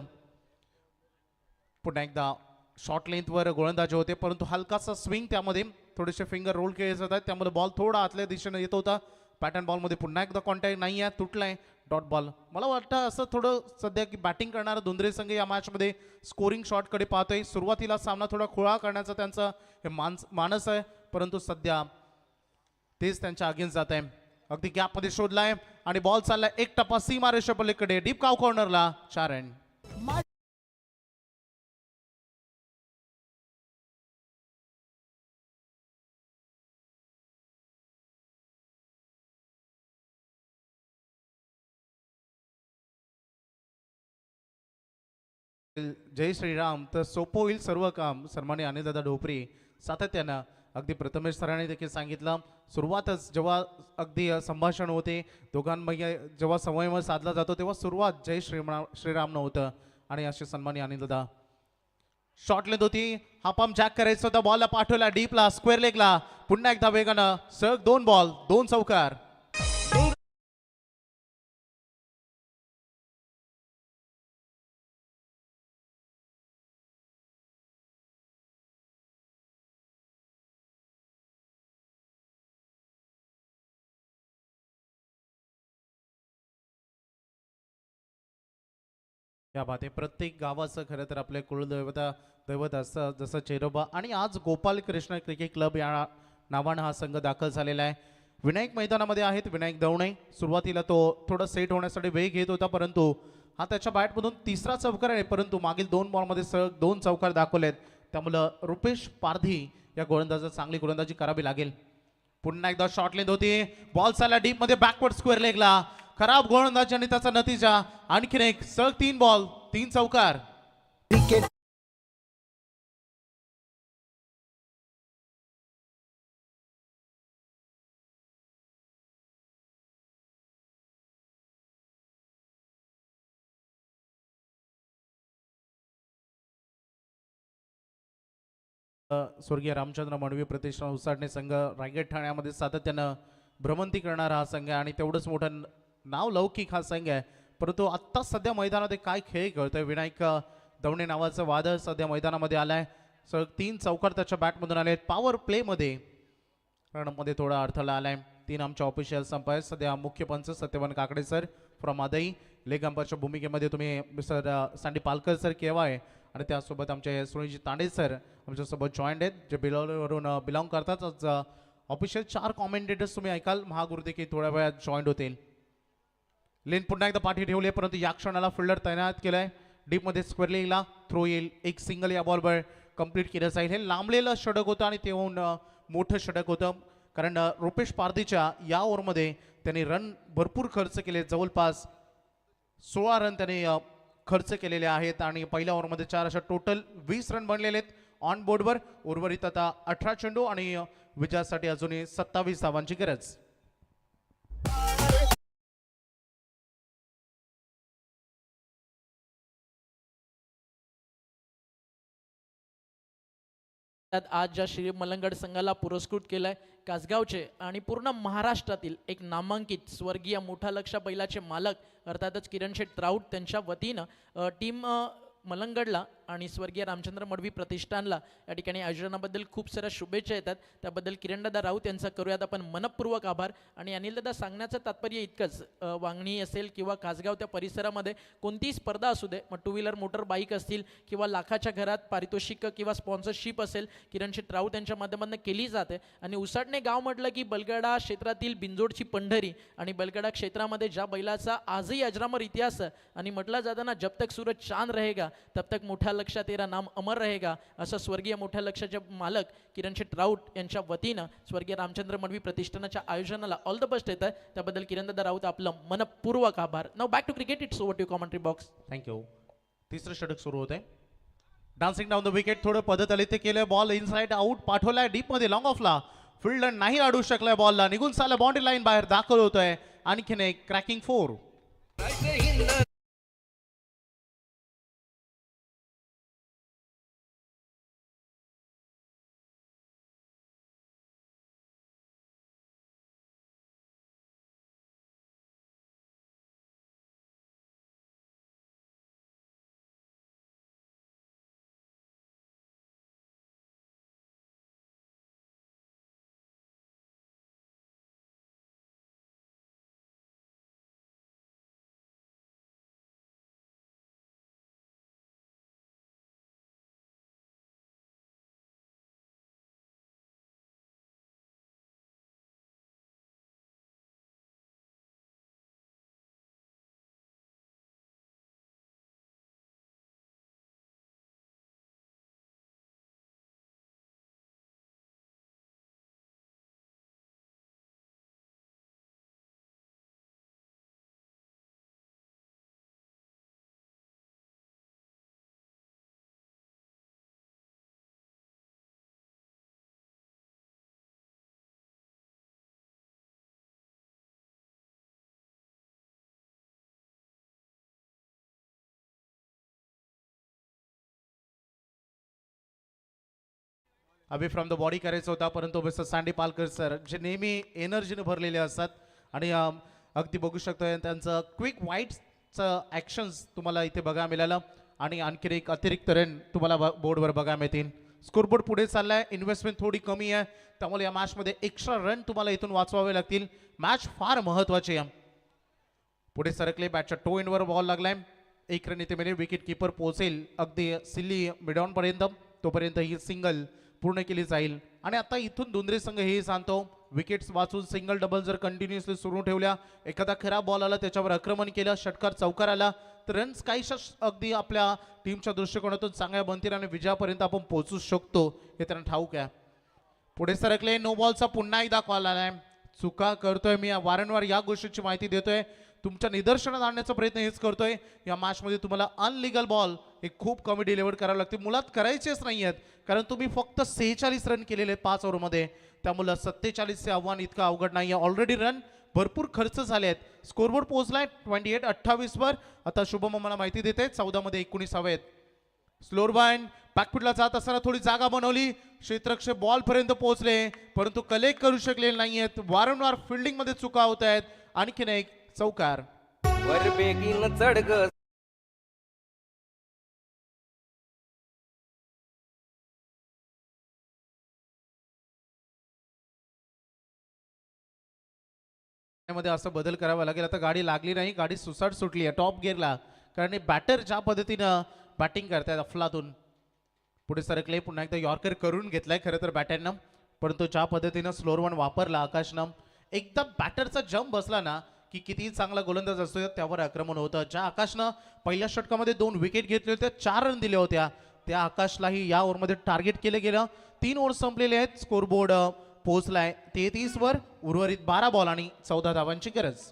पुन्हा एकदा शॉर्ट लेंथवर गोलंदाजी होते परंतु हलकासा स्विंग, त्यामध्ये थोडेसे फिंगर रोल केले जातात, त्यामुळे बॉल थोडा आतल्या दिशेने येत होता. पॅटर्न बॉलमध्ये पुन्हा एकदा कॉन्टॅक्ट नाही आहे, तुटलाय डॉट बॉल. मला वाटतं असं थोडं सध्या की बॅटिंग करणारा दुंद्रे संघ या मॅचमध्ये स्कोरिंग शॉटकडे पाहतोय. सुरुवातीला सामना थोडा खुळा करण्याचा त्यांचा हे मानस आहे, परंतु सध्या तेच त्यांच्या अगेन्स्ट जात आहे. अगदी गॅपमध्ये शोधलाय आणि बॉल चाललाय एक टप्पा सीमारेषा पलीकडे डीप काव कॉर्नरला. 4 रन. जय श्रीराम. तर सोपं होईल सर्व काम. सन्माननीय अनिलदादा ढोपरे सातत्यानं अगदी प्रथमेश सरांनी देखील सांगितलं, सुरुवातच जेव्हा अगदी संभाषण होते दोघांमध्ये, जेव्हा संवाद साधला जातो तेव्हा सुरुवात जय श्रीरामनं होतं. आणि असे सन्माननीय अनिलदादा शॉर्ट लेंथ होती, हा पंप जॅक करायचा होता, बॉलला पाठवला डीपला स्क्वेअर लेगला, पुन्हा एकदा वेगानं सग 2 बॉल 2 चौकार. या बाते प्रत्येक गावाचं खरं तर आपले दैवत असतं, जसं चेरोबा. आणि आज गोपाल कृष्ण क्रिकेट क्लब या नावानं हा संघ दाखल झालेला आहे. विनायक मैदानामध्ये आहेत विनायक दवणे. सुरुवातीला तो थोडं सेट होण्यासाठी वेग घेत होता, परंतु हा त्याच्या बॅटमधून तिसरा चौकार आहे, परंतु मागील 2 बॉलमध्ये सलग 2 चौकार दाखवलेत. त्यामुळं रुपेश पारधी या गोलंदाजाला चांगली गोलंदाजी करावी लागेल. पुन्हा एकदा शॉर्ट लेंथ होती, बॉल चालला डीप मध्ये बॅकवर्ड स्क्वेअर लेगला, खराब गोलंदाजी आणि त्याचा नतीजा आणखीन एक सलग 3 बॉल 3 चौकार. स्वर्गीय रामचंद्र मडवी प्रतिष्ठान उसाटणे संघ रायगड ठाण्यामध्ये सातत्यानं भ्रमंती करणारा हा संघ आहे आणि तेवढंच मोठं नाव लौकिक हा संघ आहे. परंतु आत्ता सध्या मैदानामध्ये काय खेळ खेळतोय विनायक दवणे नावाचं वादळ सध्या मैदानामध्ये आलाय. सलग 3 चौकार त्याच्या बॅटमधून आले. पॉवर प्लेमध्ये रणमध्ये थोडा अडथळा आलाय. 3 आमच्या ऑफिशियल संप आहेत सध्या. मुख्य पंच Satyawan Kakade sir from Adai, leg अंपायरच्या भूमिकेमध्ये तुम्ही सर सांडी पालकर सर केवाय, आणि त्यासोबत आमचे सुनीलजी तांडे सर आमच्यासोबत जॉईंट आहेत, जे बिलॉवरून बिलॉंग करतात. ऑफिशियल 4 कॉमेंटेटर्स तुम्ही ऐकाल. महागुरु देखील थोड्या वेळात जॉईंट होतील. लेन पुन्हा एकदा पाठी ठेवली, परंतु या क्षणाला फिल्डर तैनात केलाय. डीपमध्ये स्क्वेअर लेगला थ्रो येईल. एक सिंगल या बॉलवर कंप्लीट केलं जाईल. हे लांबलेलं षटक होतं आणि ते होऊन मोठं षटक होतं, कारण रुपेश पारधीच्या या ओव्हरमध्ये त्यांनी रन भरपूर खर्च केले. जवळपास 16 रन त्यांनी खर्च केलेले आहेत आणि पहिल्या ओव्हरमध्ये 4 अशा टोटल 20 रन बनलेले आहेत ऑन बोर्डवर. उर्वरित आता 18 चेंडू आणि विजयासाठी अजूनही 27 धावांची गरज. त्यात आज ज्या श्री मलंगड संघाला पुरस्कृत केलाय कासगावचे आणि पूर्ण महाराष्ट्रातील एक नामांकित स्वर्गीय मोठा लक्ष बैलाचे मालक अर्थातच किरण शेठ राऊत त्यांच्या वतीनं टीम मलंगडला आणि स्वर्गीय रामचंद्र मडवी प्रतिष्ठानला या ठिकाणी आयोजनाबद्दल खूप साऱ्या शुभेच्छा येतात. त्याबद्दल किरणदादा राऊत यांचा करूयात आपण मनपूर्वक आभार. आणि अनिलदादा सांगण्याचं तात्पर्य इतकंच, वांगणी असेल किंवा कासगाव त्या परिसरामध्ये कोणतीही स्पर्धा असू दे, मग 2 व्हीलर मोटर बाईक असतील किंवा लाखाच्या घरात पारितोषिक किंवा स्पॉन्सरशिप असेल, किरण शेठ राऊत यांच्या माध्यमातून केली जाते. आणि उसाटणे गाव म्हटलं की बलगडा क्षेत्रातील बिंजोडची पंढरी, आणि बलगडा क्षेत्रामध्ये ज्या बैलाचा आजही अजरामर इतिहास आहे आणि म्हटलं जातं ना, जब तक सूरज चांद रहेगा तब तक मोठा लक्ष तेरा नाम अमर रहेगा, असं स्वर्गीय मोठ्या लक्षाचे मालक किरण शेठ राऊत यांच्या वतीनं स्वर्गीय रामचंद्र मडवी प्रतिष्ठानाच्या आयोजनाला ऑल द बेस्ट येत आहे. त्याबद्दल किरणदादा राऊत आपलं मनपूर्वक आभार. Now back to cricket, it's over to commentary box. Thank you. तिसरं षटक सुरू होत आहे. डान्सिंग डाऊन द विकेट, थोडं पद्धत आली ते केलंय. बॉल इनसाइड आउट पाठवलाय डीपमध्ये लॉंग ऑफला. फिल्डर नाही अडू शकलाय बॉलला, निघून चालला बाउंड्री लाईन बाहेर दाखल होतोय. आणखीन एक cracking 4. Abhi from the body करायचा होता, परंतु मिस्टर सँडी पालकर सर जे नेहमी एनर्जीने भरलेले असतात आणि अगदी बघू शकतोय त्यांचं क्विक वाईटचं ॲक्शन्स तुम्हाला इथे बघायला मिळालं आणि आणखी एक अतिरिक्त रन तुम्हाला बोर्डवर बघायला मिळतील. स्कोरबोर्ड पुढे चाललाय, इन्व्हेस्टमेंट थोडी कमी आहे, त्यामुळे या मॅचमध्ये एक्स्ट्रा रन तुम्हाला इथून वाचवावे लागतील. मॅच फार महत्वाची आहे. पुढे सरकले, बॅटच्या टो एंडवर बॉल लागलाय, एक रन इथे मिळेल, विकेट किपर पोहोचेल अगदी सिल्ली मिडॉन पर्यंत, तोपर्यंत ही सिंगल पूर्ण केली जाईल. आणि आता इथून दुंद्रे संघ हे सांगतो विकेट्स वाचून सिंगल डबल जर कंटिन्युअसली सुरू ठेवल्या, एखादा खराब बॉल आला त्याच्यावर आक्रमण केलं, षटकार चौकार आला तर रन्स काहीशा अगदी आपल्या टीमच्या दृष्टिकोनातून चांगल्या बनतील आणि विजयापर्यंत आपण पोहोचू शकतो हे त्यांना ठाऊक आहे. पुढे सरकले, नो बॉलचा पुन्हा एकदा कॉल आलाय. चुका करतोय मी वारंवार या गोष्टीची माहिती देतोय, तुमच्या निदर्शनात आणण्याचा प्रयत्न हेच करतोय. या मॅचमध्ये तुम्हाला अनलिगल बॉल हे खूप कमी डिलिव्हर करावे लागतील, मुळात करायचेच नाही आहेत, कारण तुम्ही फक्त 46 रन केलेले 5 ओव्हरमध्ये, त्यामुळे 47चे आव्हान इतकं अवघड नाही आहे. ऑलरेडी रन भरपूर खर्च झाले आहेत. स्कोरबोर्ड पोहोचलाय 28-28 वर. आता शुभम मला माहिती देते 14 मध्ये 19 हवेत. स्लोअर बाईन बॅकफुटला जात असताना थोडी जागा बनवली, क्षेत्ररक्षक बॉल पर्यंत पोहोचले परंतु कलेक्ट करू शकले नाहीयेत. वारंवार फिल्डिंग मध्ये चुका होत आहेत. आणखीन एक चौकार. वर बेगीन चढ ग. मध्ये असं बदल करावा लागेल. आता गाडी लागली नाही, गाडी सुसाट सुटली आहे टॉप गिअरला, कारण बॅटर ज्या पद्धतीनं बॅटिंग करतायत अफलातून. पुढे सरकले, पुन्हा एकदा यॉर्कर करून घेतलाय खरं तर बॅटरनं, परंतु ज्या पद्धतीनं स्लोअर वन वापरला आकाशनं, एकदा बॅटरचा जम्प बसला ना की कितीही चांगला गोलंदाज असतो त्यावर आक्रमण होतं. ज्या आकाशनं पहिल्या षटकामध्ये 2 विकेट घेतले होते, 4 रन दिले होत्या, त्या आकाशलाही या ओव्हरमध्ये टार्गेट केलं गेलं. 3 ओव्हर संपलेले आहेत. स्कोरबोर्ड पोहोचलाय 33 वर. उर्वरित 12 बॉल आणि 14 धावांची गरज.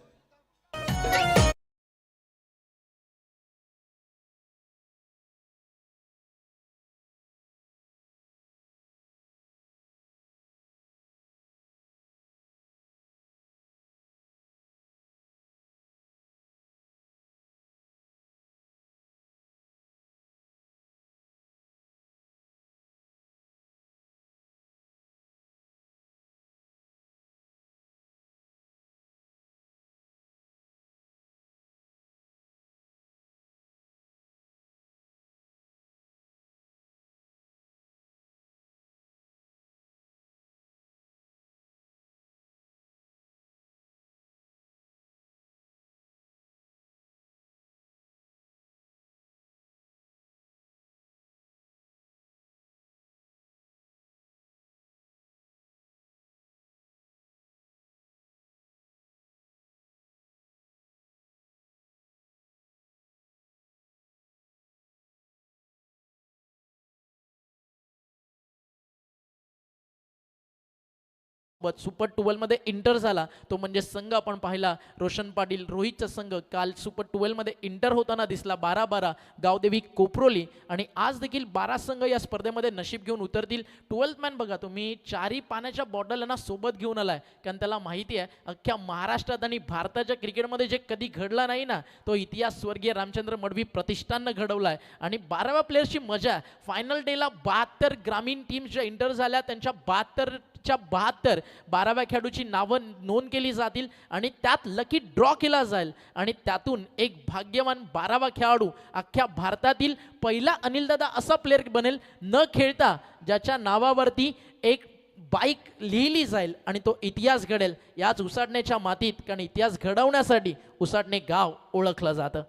सुपर 12 मध्ये इंटर झाला तो म्हणजे संघ आपण पाहिला रोशन पाटील रोहितचा संघ काल सुपर 12 मध्ये इंटर होताना दिसला. 12-12 गावदेवी कोपरोली आणि आज देखील 12 संघ या स्पर्धेमध्ये नशीब घेऊन उतरतील. 12th मॅन बघा तुम्ही, 4 पाण्याच्या बॉटलना सोबत घेऊन आलाय, कारण त्याला माहिती आहे अख्ख्या महाराष्ट्रात आणि भारताच्या क्रिकेटमध्ये जे कधी घडला नाही ना तो इतिहास स्वर्गीय रामचंद्र मडवी प्रतिष्ठाननं घडवलाय. आणि 12व्या प्लेयरची मजा, फायनल डेला 72 ग्रामीण टीम्स ज्या इंटर झाल्या त्यांच्या 72 12व्या खेळाडूची नावं नोंद केली जातील आणि त्यात लकी ड्रॉ केला जाईल आणि त्यातून एक भाग्यवान 12वा खेळाडू अख्ख्या भारतातील पहिला अनिलदादा असा प्लेयर बनेल न खेळता ज्याच्या नावावरती एक बाईक लिहिली जाईल आणि तो इतिहास घडेल याच उसाटण्याच्या मातीत, कारण इतिहास घडवण्यासाठी उसाटणे गाव ओळखलं जातं.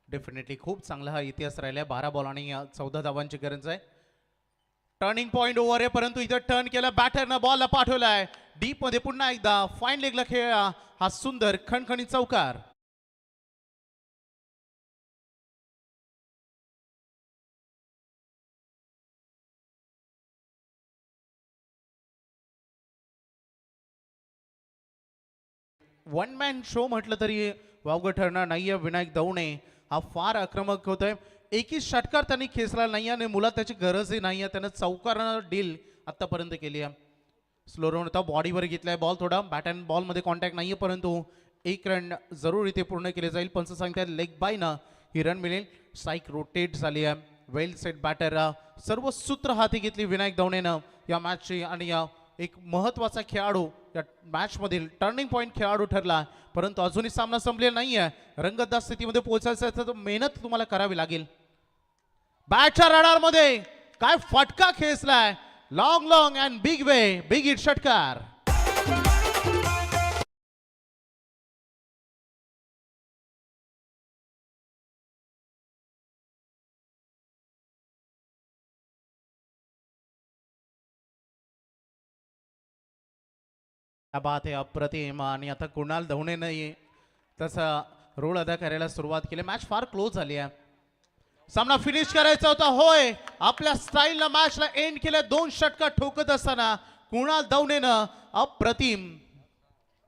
डेफिनेटली खूप चांगला हा इतिहास राहिला. 12 बॉल आणि 14 धावांची गरज आहे. टर्निंग पॉइंट ओव्हर आहे, परंतु इथं टर्न केलं, बॅटरनं बॉलला पाठवलाय डीप मध्ये. पुन्हा एकदा फाईन लेगला खेळला हा सुंदर खणखणीत चौकार. वन मॅन शो म्हटलं तरी वावगं ठरणार नाहीये. विनायक दवणे हा फार आक्रमक होतोय. एकही षटकार त्यांनी खेचला नाही आणि मुलात त्याची गरजही नाही आहे. त्यानं चौकारानं डील आतापर्यंत केली आहे. स्लो रन होता, बॉडीवर घेतलाय बॉल, थोडा बॅट अँड बॉलमध्ये कॉन्टॅक्ट नाही आहे, परंतु 1 रन जरूर इथे पूर्ण केले जाईल. पंच सांगतात लेग बाय ना ही रन मिळेल. स्ट्राईक रोटेट झाली आहे. वेल सेट बॅटर सर्व सूत्र हाती घेतली विनायक दवणेनं या मॅचची आणि एक महत्वाचा खेळाडू या मॅच मधील टर्निंग पॉइंट खेळाडू ठरला. परंतु अजूनही सामना संपलेला नाहीये. रंगतदार स्थितीमध्ये पोहोचायचं आहे तर मेहनत तुम्हाला करावी लागेल. बॅटच्या रडार मध्ये काय फटका खेचलाय. Long long and big way big hit षटकार. क्या बात आहे अप्रतिम. आणि आता कुणाल धवणेनं तसा रोल अदा करायला सुरुवात केली. मॅच फार क्लोज झाली आहे. सामना फिनिश करायचा होता. होय, आपल्या स्टाईलनं मॅचला एंड केलं. 2 षटकार ठोकत असताना कुणाल धवणेनं अप्रतिम.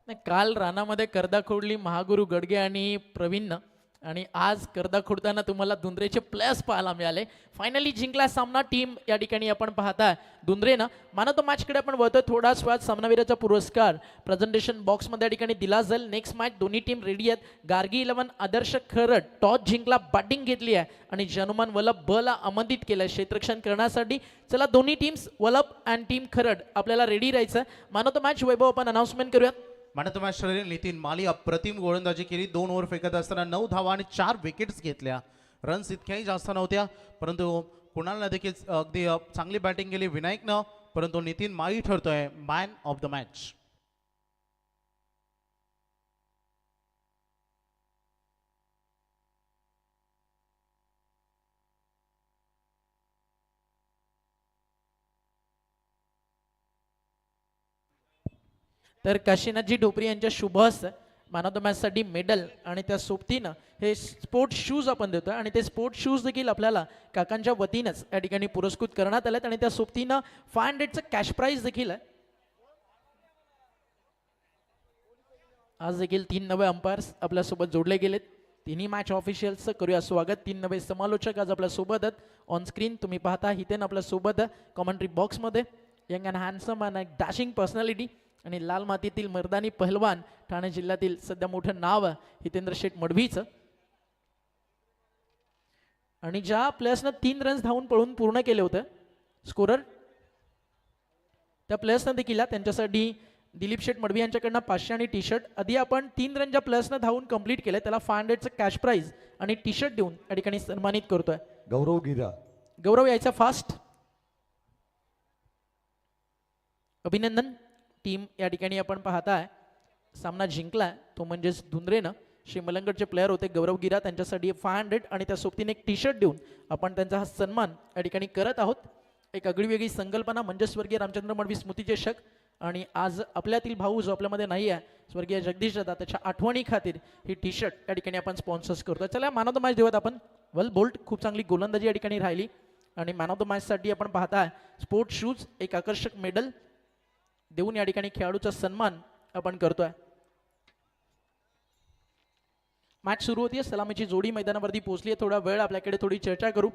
नाही, काल रानामध्ये करदा खोडली महागुरु गडगे आणि प्रवीणनं, आणि आज करदा खोडताना तुम्हाला दुंद्रेचे प्लेयर्स पाहायला मिळाले. फायनली जिंकला सामना टीम या ठिकाणी आपण पाहताय दुंद्रेनं. मॅन ऑफ द मॅचकडे आपण वळतोय. थोडाच वेळात सामनावीराचा पुरस्कार प्रेझेंटेशन बॉक्समध्ये या ठिकाणी दिला जाईल. नेक्स्ट मॅच दोन्ही टीम रेडी आहेत. गार्गी 11 आदर्श खरड टॉस जिंकला, बॅटिंग घेतली आहे आणि जनुमान वल्लभ बला आमंत्रित केलं क्षेत्ररक्षण करण्यासाठी. चला दोन्ही teams Vallabh and team Kharad आपल्याला रेडी राहायचं. मॅन ऑफ द मॅच वैभव आपण अनाउन्समेंट करूयात. म्हणत मॅच नितीन माली अप्रतिम गोलंदाजी केली. 2 ओव्हर फेकत असताना 9 धावा आणि 4 विकेट्स घेतल्या. रन्स इतक्याही जास्त नव्हत्या, परंतु कुणालनं देखील अगदी चांगली बॅटिंग केली विनायकनं. परंतु नितीन माली ठरतोय मॅन ऑफ द मॅच. तर काशीनाथजी ढोपरे यांच्या शुभ हस्त मॅन ऑफ द मॅचसाठी मेडल आणि त्या सोबतीनं हे स्पोर्ट्स शूज आपण देतोय. आणि ते स्पोर्ट्स शूज देखील आपल्याला काकांच्या वतीनंच या ठिकाणी पुरस्कृत करण्यात आलेत. आणि त्या सोबतीनं 500चं कॅश प्राईज देखील आहे. आज देखील 3 नवे अंपायर्स आपल्यासोबत जोडले गेलेत. तिन्ही मॅच ऑफिशियल्सचं करूया स्वागत. 3 नवे समालोचक आज आपल्यासोबत आहेत. ऑन स्क्रीन तुम्ही पाहता हितेन आपल्यासोबत आहे. कॉमेंट्री बॉक्समध्ये young and handsome and dashing personality आणि लाल मातीतील मर्दानी पहलवान ठाणे जिल्ह्यातील सध्या मोठं नाव आहे हितेंद्र शेठ मडवीचं. आणि ज्या प्लेयर्सनं 3 रन्स धावून पळून पूर्ण केले होते स्कोरर, त्या प्लेयर्सनं देखील त्यांच्यासाठी दिलीप शेठ मडवी यांच्याकडनं 500 आणि टी शर्ट. आधी आपण 3 रन ज्या प्लेयर्सनं धावून कंप्लीट केले त्याला 500चं कॅश प्राईज आणि टी शर्ट देऊन या ठिकाणी सन्मानित करतोय. गौरव गिरा. गौरव यायचा फास्ट. अभिनंदन. टीम या ठिकाणी आपण पाहताय सामना जिंकलाय तो म्हणजेच धुंद्रेनं. शिमलंगडचे प्लेयर होते गौरव गिरा, त्यांच्यासाठी 500 आणि त्या सोबतीने एक टी शर्ट देऊन आपण त्यांचा हा सन्मान या ठिकाणी करत आहोत. एक आगळीवेगळी संकल्पना म्हणजे स्वर्गीय रामचंद्र मडवी स्मृतिचषक. आणि आज आपल्यातील भाऊ जो आपल्यामध्ये नाही आहे स्वर्गीय जगदीश दादा, त्याच्या आठवणी खातीर ही टी शर्ट या ठिकाणी आपण स्पॉन्सर्स करतो. चला मॅन ऑफ द मॅच देऊयात आपण. वेल बोल्ट, खूप चांगली गोलंदाजी या ठिकाणी राहिली. आणि मॅन ऑफ द मॅचसाठी आपण पाहताय स्पोर्ट्स शूज, एक आकर्षक मेडल देऊन या ठिकाणी खेळाडूचा सन्मान आपण करतोय. मॅच सुरू होतीये. सलामीची जोडी मैदानावरती पोहोचली आहे. थोडा वेळ आपल्याकडे थोडी चर्चा करू.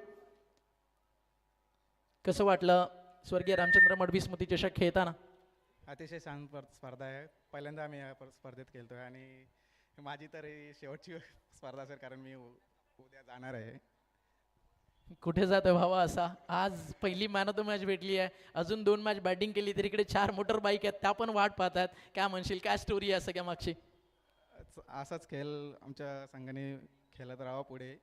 कसं वाटलं स्वर्गीय रामचंद्र मडवी स्मृतिचषक खेळताना? अतिशय छान स्पर्धा आहे. पहिल्यांदा आम्ही या स्पर्धेत खेळतोय आणि माझी तर ही शेवटची स्पर्धा असेल, कारण मी उद्या जाणार आहे. कुठे जातोय भावा असा? आज पहिली मॅन ऑफ द मॅच भेटली आहे. अजून 2 मॅच बॅटिंग केली तर इकडे 4 मोटर बाईक आहेत, त्या पण वाट पाहतात. काय म्हणशील, काय स्टोरी आहे सगळ्या मागची? असाच खेळ आमच्या संघाने खेळत राहावा पुढे.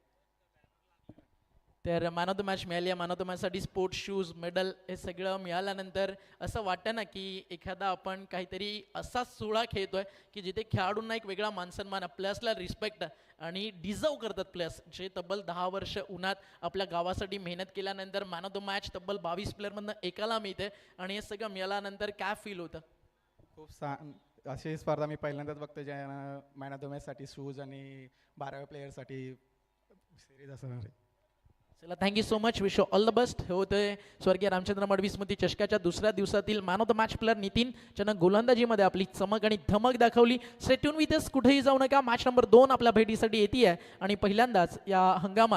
तर मॅन ऑफ द मॅच मिळाली आहे. मॅन ऑफ द मॅचसाठी स्पोर्ट्स शूज, मेडल हे सगळं मिळाल्यानंतर असं वाटतं ना की एखादा आपण काहीतरी असा सोहळा खेळतोय की जिथे खेळाडूंना एक वेगळा मानसन्मान, प्लेयर्सला रिस्पेक्ट आणि डिझर्व करतात. प्लेयर्स जे तब्बल 10 वर्ष उन्हात आपल्या गावासाठी मेहनत केल्यानंतर मॅन ऑफ द मॅच तब्बल 22 प्लेअरमधनं एकाला मिळते. आणि हे सगळं मिळाल्यानंतर काय फील होतं? खूप छान अशी स्पर्धा मी पहिल्यांदाच बघतो ज्या मॅन ऑफ द मॅचसाठी शूज आणि 12व्या प्लेयरसाठी सिरीज असणार आहे. चला, thank you so much. Wish you all the best. हे होते स्वर्गीय रामचंद्र मडवी स्मृती चषकाच्या दुसऱ्या दिवसातील man of the match player Nitin, ज्यानं गोलंदाजीमध्ये आपली चमक आणि धमक दाखवली. स्टे ट्यून विथ अस, कुठेही जाऊ नका. मॅच नंबर 2 आपल्या भेटीसाठी येते आहे आणि पहिल्यांदाच या हंगामात